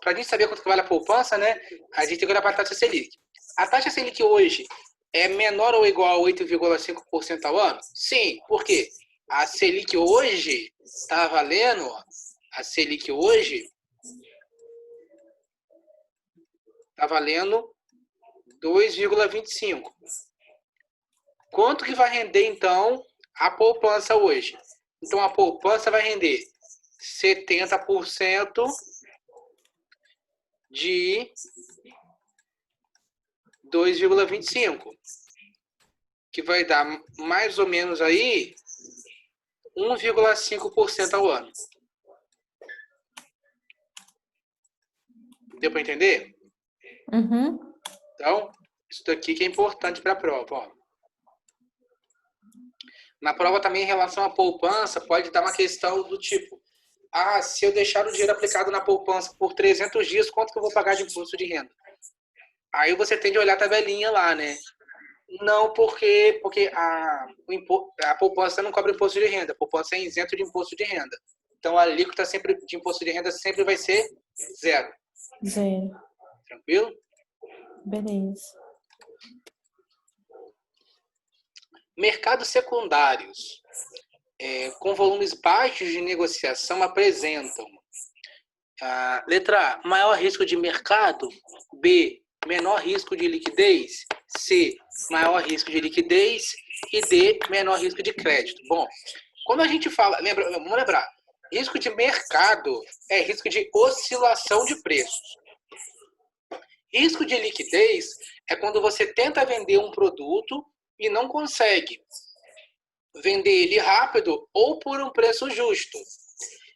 A: para a gente saber quanto que vale a poupança, né? A gente tem que olhar para a taxa Selic. A taxa Selic hoje é menor ou igual a 8,5% ao ano? Sim. Por quê? A Selic hoje está valendo, a Selic hoje está valendo 2,25. Quanto que vai render, então, a poupança hoje? Então, a poupança vai render 70% de 2,25, que vai dar mais ou menos aí 1,5% ao ano. Deu para entender?
B: Uhum.
A: Então, isso daqui que é importante para a prova. Ó. Na prova também, em relação à poupança, pode dar uma questão do tipo, se eu deixar o dinheiro aplicado na poupança por 300 dias, quanto que eu vou pagar de imposto de renda? Aí você tem de olhar a tabelinha lá, né? Não, porque a poupança não cobra imposto de renda. A poupança é isento de imposto de renda. Então, a alíquota de imposto de renda sempre vai ser 0.
B: 0.
A: Tranquilo?
B: Beleza.
A: Mercados secundários com volumes baixos de negociação apresentam letra A, maior risco de mercado, B, menor risco de liquidez, C, maior risco de liquidez e D, menor risco de crédito. Bom, quando a gente fala, vamos lembrar, risco de mercado é risco de oscilação de preços. Risco de liquidez é quando você tenta vender um produto e não consegue vender ele rápido ou por um preço justo.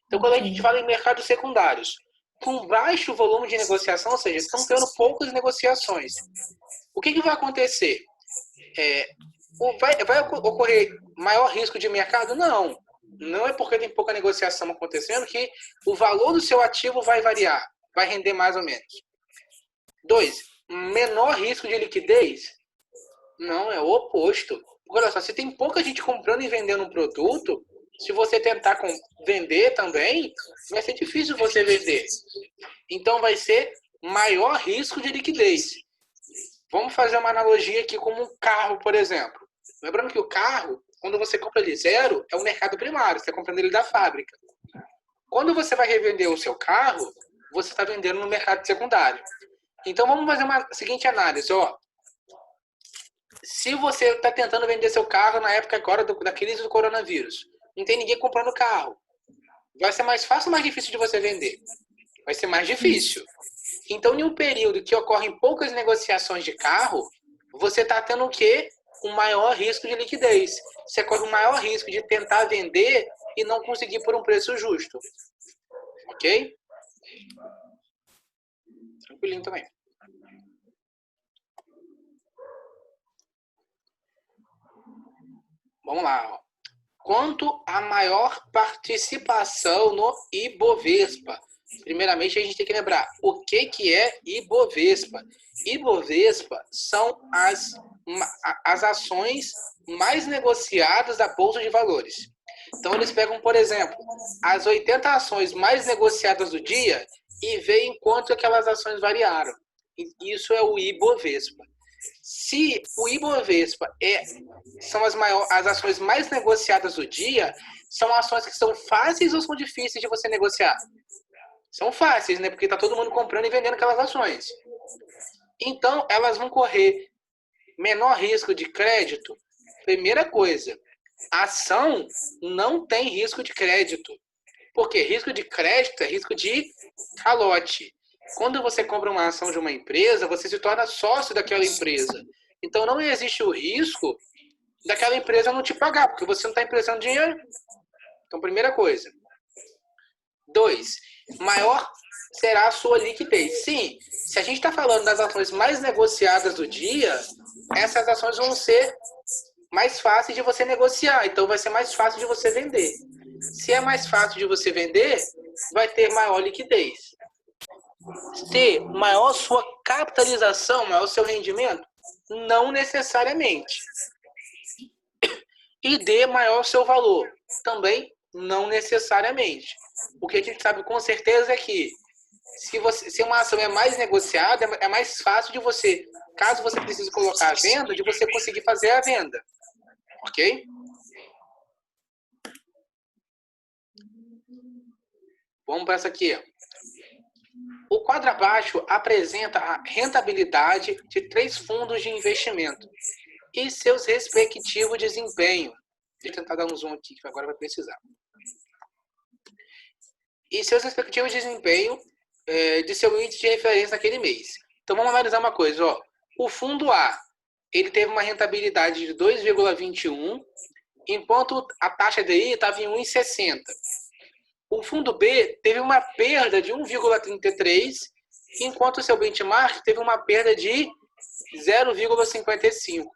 A: Então, quando a gente fala em mercados secundários, com baixo volume de negociação, ou seja, estão tendo poucas negociações, o que vai acontecer? Vai ocorrer maior risco de mercado? Não. Não é porque tem pouca negociação acontecendo que o valor do seu ativo vai variar, vai render mais ou menos. 2. Menor risco de liquidez? Não, é o oposto. Olha só, se tem pouca gente comprando e vendendo um produto, se você tentar vender também, vai ser difícil você vender. Então, vai ser maior risco de liquidez. Vamos fazer uma analogia aqui como um carro, por exemplo. Lembrando que o carro, quando você compra ele zero, é o mercado primário, você está comprando ele da fábrica. Quando você vai revender o seu carro, você está vendendo no mercado secundário. Então, vamos fazer uma seguinte análise. Se você está tentando vender seu carro na época agora da crise do coronavírus, não tem ninguém comprando carro, vai ser mais fácil ou mais difícil de você vender? Vai ser mais difícil. Então, em um período que ocorrem poucas negociações de carro, você está tendo o quê? Um maior risco de liquidez. Você corre um maior risco de tentar vender e não conseguir por um preço justo. Ok? Tranquilinho também. Vamos lá. Quanto à maior participação no Ibovespa. Primeiramente, a gente tem que lembrar o que é Ibovespa. Ibovespa são as ações mais negociadas da Bolsa de Valores. Então, eles pegam, por exemplo, as 80 ações mais negociadas do dia e veem quanto aquelas ações variaram. Isso é o Ibovespa. Se o Ibovespa são as ações mais negociadas do dia, são ações que são fáceis ou são difíceis de você negociar? São fáceis, né? Porque está todo mundo comprando e vendendo aquelas ações. Então, elas vão correr menor risco de crédito. Primeira coisa, a ação não tem risco de crédito. Por quê? Risco de crédito é risco de calote. Quando você compra uma ação de uma empresa, você se torna sócio daquela empresa. Então, não existe o risco daquela empresa não te pagar, porque você não está emprestando dinheiro. Então, primeira coisa. 2. Maior será a sua liquidez. Sim, se a gente está falando das ações mais negociadas do dia, essas ações vão ser mais fáceis de você negociar. Então, vai ser mais fácil de você vender. Se é mais fácil de você vender, vai ter maior liquidez. C, maior sua capitalização, maior seu rendimento? Não necessariamente. E D, maior seu valor? Também não necessariamente. O que a gente sabe com certeza é que se uma ação é mais negociada, é mais fácil de você, caso você precise colocar a venda, de você conseguir fazer a venda. Ok? Vamos para essa aqui. O quadro abaixo apresenta a rentabilidade de 3 fundos de investimento e seus respectivos desempenho. Deixa eu tentar dar um zoom aqui, que agora vai precisar. E seus respectivos desempenho de seu índice de referência naquele mês. Então, vamos analisar uma coisa. O fundo A, ele teve uma rentabilidade de 2,21, enquanto a taxa DI estava em 1,60. O fundo B teve uma perda de 1,33, enquanto o seu benchmark teve uma perda de 0,55.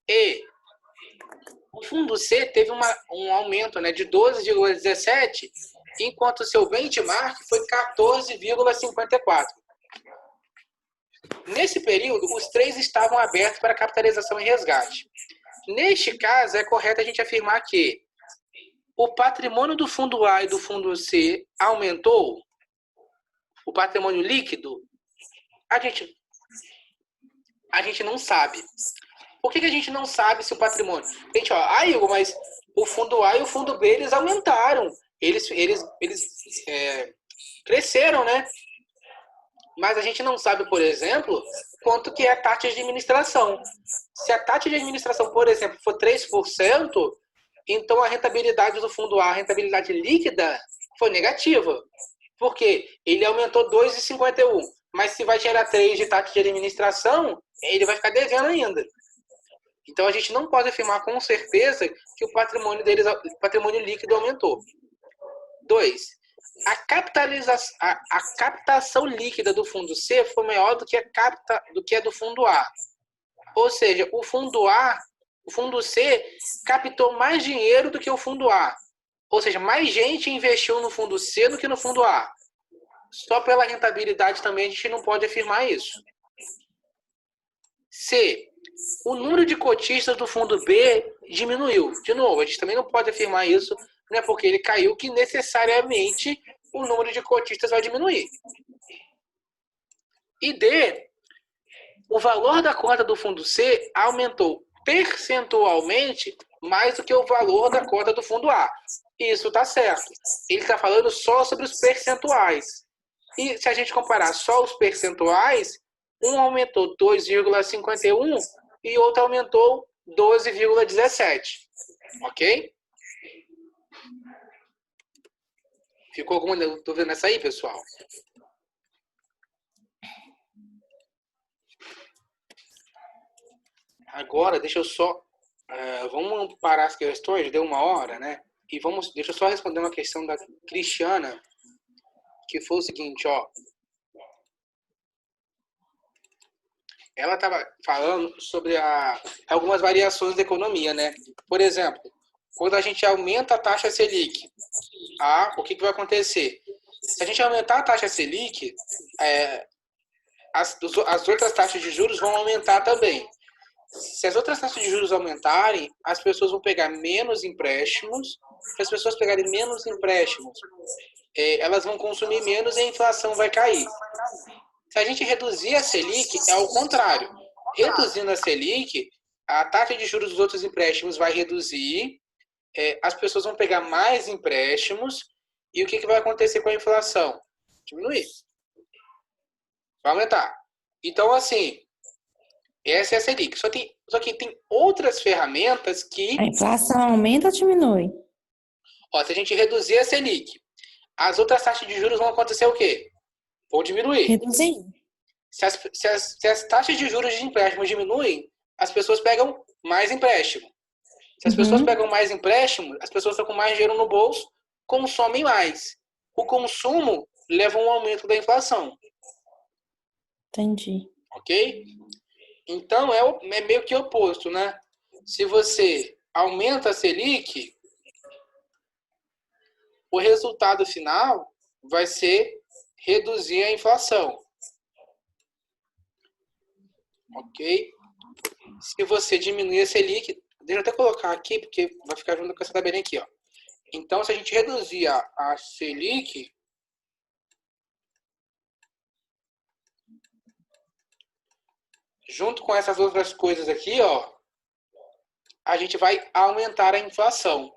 A: E o fundo C teve um aumento de 12,17, enquanto o seu benchmark foi 14,54. Nesse período, os 3 estavam abertos para capitalização e resgate. Neste caso, é correto a gente afirmar que o patrimônio do fundo A e do fundo C aumentou? O patrimônio líquido? A gente não sabe. Por que a gente não sabe se o patrimônio... Gente, ó, Igor, mas o fundo A e o fundo B, eles aumentaram. Eles cresceram, né? Mas a gente não sabe, por exemplo, quanto que é a taxa de administração. Se a taxa de administração, por exemplo, for 3%, então a rentabilidade do fundo A, a rentabilidade líquida, foi negativa. Por quê? Ele aumentou 2,51. Mas se vai gerar 3 de taxa de administração, ele vai ficar devendo ainda. Então a gente não pode afirmar com certeza que o patrimônio deles, o patrimônio líquido aumentou. 2. A captação líquida do fundo C foi maior do que a do fundo A. Ou seja, o fundo C captou mais dinheiro do que o fundo A. Ou seja, mais gente investiu no fundo C do que no fundo A. Só pela rentabilidade também a gente não pode afirmar isso. C. O número de cotistas do fundo B diminuiu. De novo, a gente também não pode afirmar isso, não é porque ele caiu que necessariamente o número de cotistas vai diminuir. E D. O valor da cota do fundo C aumentou percentualmente mais do que o valor da cota do fundo A. Isso está certo. Ele está falando só sobre os percentuais. E se a gente comparar só os percentuais, um aumentou 2,51 e outro aumentou 12,17. Ok? Ficou alguma dúvida nessa aí, pessoal? Agora, deixa eu só... vamos parar as questões, deu 1 hora, né? E deixa eu só responder uma questão da Cristiana, que foi o seguinte, ó. Ela estava falando sobre algumas variações da economia, né? Por exemplo, quando a gente aumenta a taxa Selic, o que vai acontecer? Se a gente aumentar a taxa Selic, as outras taxas de juros vão aumentar também. Se as outras taxas de juros aumentarem, as pessoas vão pegar menos empréstimos. Se as pessoas pegarem menos empréstimos, elas vão consumir menos e a inflação vai cair. Se a gente reduzir a Selic, é o contrário. Reduzindo a Selic, a taxa de juros dos outros empréstimos vai reduzir, as pessoas vão pegar mais empréstimos, e o que vai acontecer com a inflação? Diminuir. Vai aumentar. Então, assim, essa é a Selic. Só que tem outras ferramentas que...
B: A inflação aumenta ou diminui?
A: Se a gente reduzir a Selic, as outras taxas de juros vão acontecer o quê? Vão diminuir.
B: Reduzir.
A: Se as taxas de juros de empréstimo diminuem, as pessoas pegam mais empréstimo. Se as pessoas pegam mais empréstimo, as pessoas estão com mais dinheiro no bolso, consomem mais. O consumo leva a um aumento da inflação.
B: Entendi.
A: Ok? Então, é meio que oposto, né? Se você aumenta a Selic, o resultado final vai ser reduzir a inflação. Ok? Se você diminuir a Selic, deixa eu até colocar aqui, porque vai ficar junto com essa tabelinha aqui, ó. Então, se a gente reduzir a Selic, junto com essas outras coisas aqui, ó, a gente vai aumentar a inflação.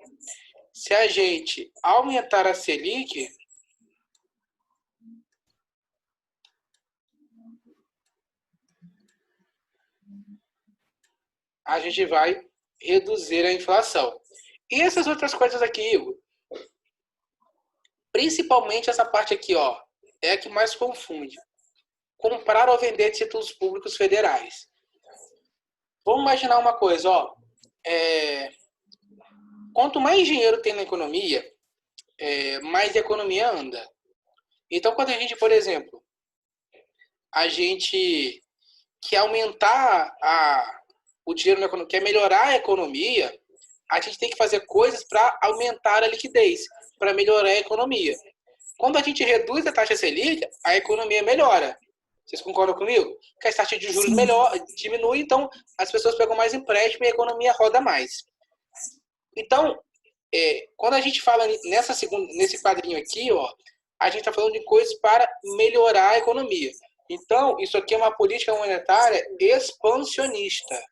A: Se a gente aumentar a Selic, a gente vai reduzir a inflação. E essas outras coisas aqui, Igor? Principalmente essa parte aqui, ó, é a que mais confunde. Comprar ou vender títulos públicos federais. Vamos imaginar uma coisa, ó. Quanto mais dinheiro tem na economia, mais a economia anda. Então, quando a gente, por exemplo, a gente quer aumentar o dinheiro na economia, quer melhorar a economia, a gente tem que fazer coisas para aumentar a liquidez, para melhorar a economia. Quando a gente reduz a taxa Selic, a economia melhora. Vocês concordam comigo? Que as taxas de juros diminuem, então as pessoas pegam mais empréstimo e a economia roda mais. Então, quando a gente fala nesse quadrinho aqui, ó, a gente está falando de coisas para melhorar a economia. Então, isso aqui é uma política monetária expansionista.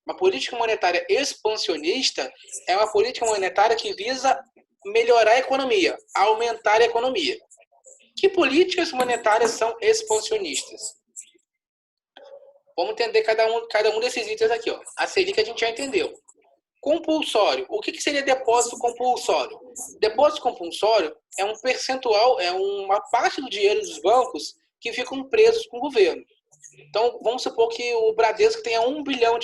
A: Uma política monetária expansionista é uma política monetária que visa melhorar a economia, aumentar a economia. Que políticas monetárias são expansionistas? Vamos entender cada um desses itens aqui. Ó. A Selic a gente já entendeu. Compulsório. O que seria depósito compulsório? Depósito compulsório é um percentual, é uma parte do dinheiro dos bancos que ficam presos com o governo. Então, vamos supor que o Bradesco tenha R$1 bilhão.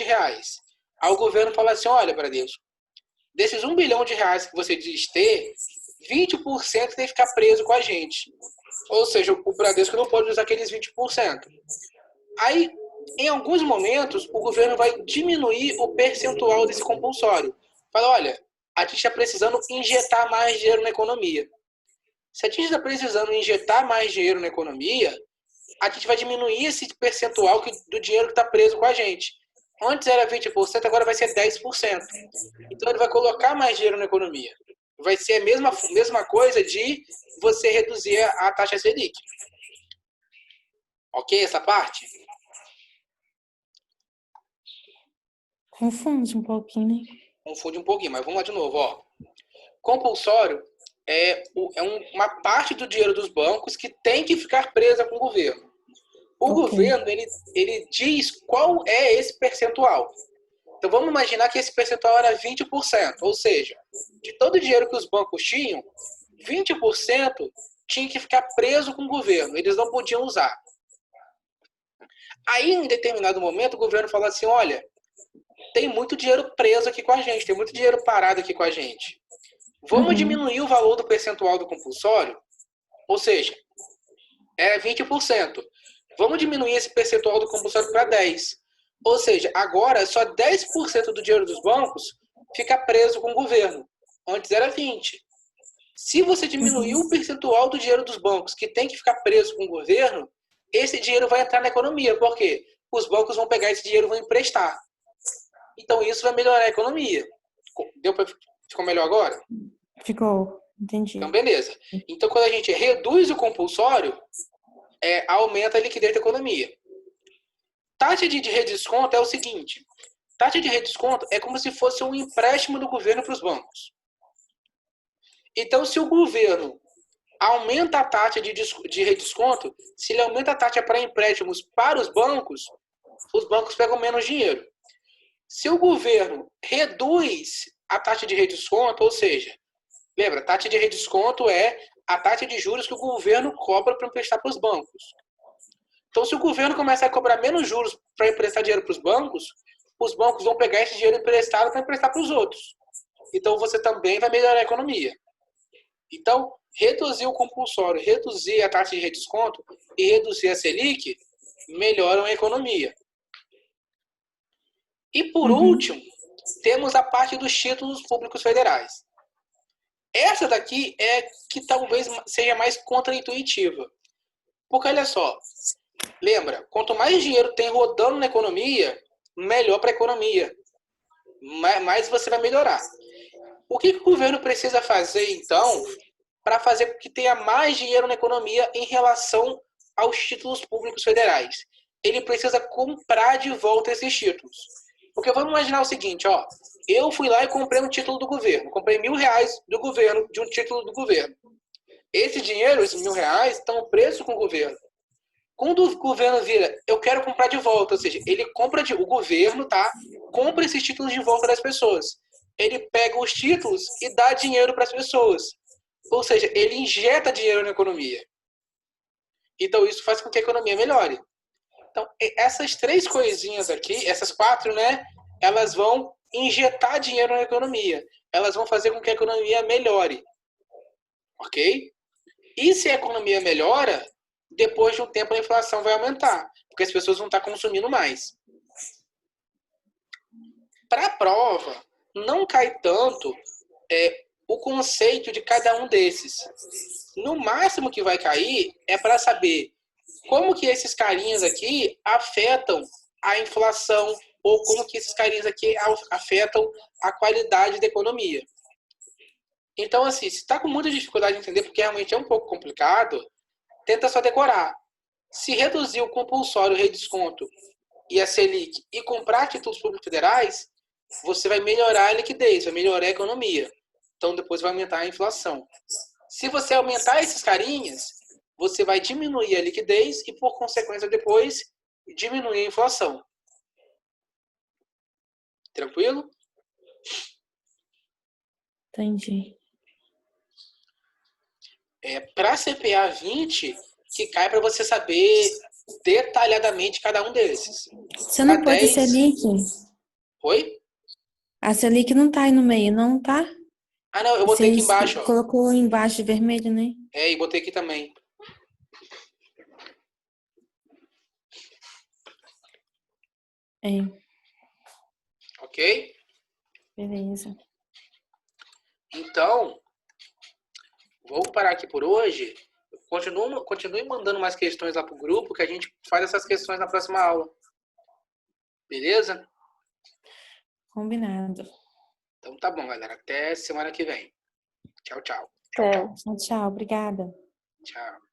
A: Aí o governo fala assim, olha, Bradesco, desses R$1 bilhão que você diz ter, 20% tem que ficar preso com a gente. Ou seja, o Bradesco não pode usar aqueles 20%. Aí, em alguns momentos, o governo vai diminuir o percentual desse compulsório. Fala, olha, a gente está precisando injetar mais dinheiro na economia. Se a gente está precisando injetar mais dinheiro na economia, a gente vai diminuir esse percentual do dinheiro que está preso com a gente. Antes era 20%, agora vai ser 10%. Então ele vai colocar mais dinheiro na economia. Vai ser a mesma coisa de você reduzir a taxa Selic. Ok, essa parte?
B: Confunde um pouquinho, né?
A: Confunde um pouquinho, mas vamos lá de novo. Ó. Compulsório é uma parte do dinheiro dos bancos que tem que ficar presa com o governo. O governo, ele diz qual é esse percentual. Então, vamos imaginar que esse percentual era 20%. Ou seja, de todo o dinheiro que os bancos tinham, 20% tinha que ficar preso com o governo. Eles não podiam usar. Aí, em determinado momento, o governo fala assim, olha, tem muito dinheiro preso aqui com a gente, tem muito dinheiro parado aqui com a gente. Vamos diminuir o valor do percentual do compulsório? Ou seja, é 20%. Vamos diminuir esse percentual do compulsório para 10%. Ou seja, agora só 10% do dinheiro dos bancos fica preso com o governo. Antes era 20%. Se você diminuir o percentual do dinheiro dos bancos que tem que ficar preso com o governo, esse dinheiro vai entrar na economia. Por quê? Os bancos vão pegar esse dinheiro e vão emprestar. Então isso vai melhorar a economia. Ficou melhor agora?
B: Ficou, entendi.
A: Então beleza. Então quando a gente reduz o compulsório, aumenta a liquidez da economia. Taxa de redesconto é o seguinte. Taxa de redesconto é como se fosse um empréstimo do governo para os bancos. Então, se o governo aumenta a taxa de redesconto, se ele aumenta a taxa para empréstimos para os bancos pegam menos dinheiro. Se o governo reduz a taxa de redesconto, ou seja, lembra, taxa de redesconto é a taxa de juros que o governo cobra para emprestar para os bancos. Então, se o governo começar a cobrar menos juros para emprestar dinheiro para os bancos vão pegar esse dinheiro emprestado para emprestar para os outros. Então, você também vai melhorar a economia. Então, reduzir o compulsório, reduzir a taxa de redesconto e reduzir a Selic melhoram a economia. E, por último, temos a parte dos títulos públicos federais. Essa daqui é que talvez seja mais contraintuitiva. Porque, olha só, lembra, quanto mais dinheiro tem rodando na economia, melhor para a economia. Mais você vai melhorar. O que o governo precisa fazer, então, para fazer com que tenha mais dinheiro na economia em relação aos títulos públicos federais? Ele precisa comprar de volta esses títulos. Porque vamos imaginar o seguinte, ó, eu fui lá e comprei um título do governo, comprei R$1.000 do governo, de um título do governo. Esse dinheiro, esses R$1.000, estão presos com o governo. Quando o governo vira, eu quero comprar de volta, ou seja, ele compra o governo, tá? Compra esses títulos de volta das pessoas. Ele pega os títulos e dá dinheiro para as pessoas. Ou seja, ele injeta dinheiro na economia. Então isso faz com que a economia melhore. Então, essas três coisinhas aqui, essas quatro, né? Elas vão injetar dinheiro na economia. Elas vão fazer com que a economia melhore. Ok? E se a economia melhora, depois de um tempo a inflação vai aumentar, porque as pessoas vão estar consumindo mais. Para a prova, não cai tanto o conceito de cada um desses. No máximo que vai cair é para saber como que esses carinhas aqui afetam a inflação ou como que esses carinhas aqui afetam a qualidade da economia. Então, assim, se está com muita dificuldade de entender, porque realmente é um pouco complicado, tenta só decorar. Se reduzir o compulsório redesconto e a Selic e comprar títulos públicos federais, você vai melhorar a liquidez, vai melhorar a economia. Então, depois vai aumentar a inflação. Se você aumentar esses carinhas, você vai diminuir a liquidez e, por consequência, depois diminuir a inflação. Tranquilo?
B: Entendi.
A: Para CPA 20, que cai para você saber detalhadamente cada um desses.
B: Você não
A: A
B: pôs a
A: 10...
B: Selic?
A: Oi?
B: A Selic não tá aí no meio, não tá?
A: Ah, não, eu botei aqui
B: Vocês
A: embaixo, ó.
B: colocou embaixo de vermelho, né?
A: E botei aqui também.
B: É,
A: Ok?
B: beleza.
A: Então, vou parar aqui por hoje. Continue mandando mais questões lá pro grupo, que a gente faz essas questões na próxima aula. Beleza?
B: Combinado.
A: Então tá bom, galera. Até semana que vem. Tchau, tchau.
B: Tchau, tchau. Obrigada.
A: Tchau.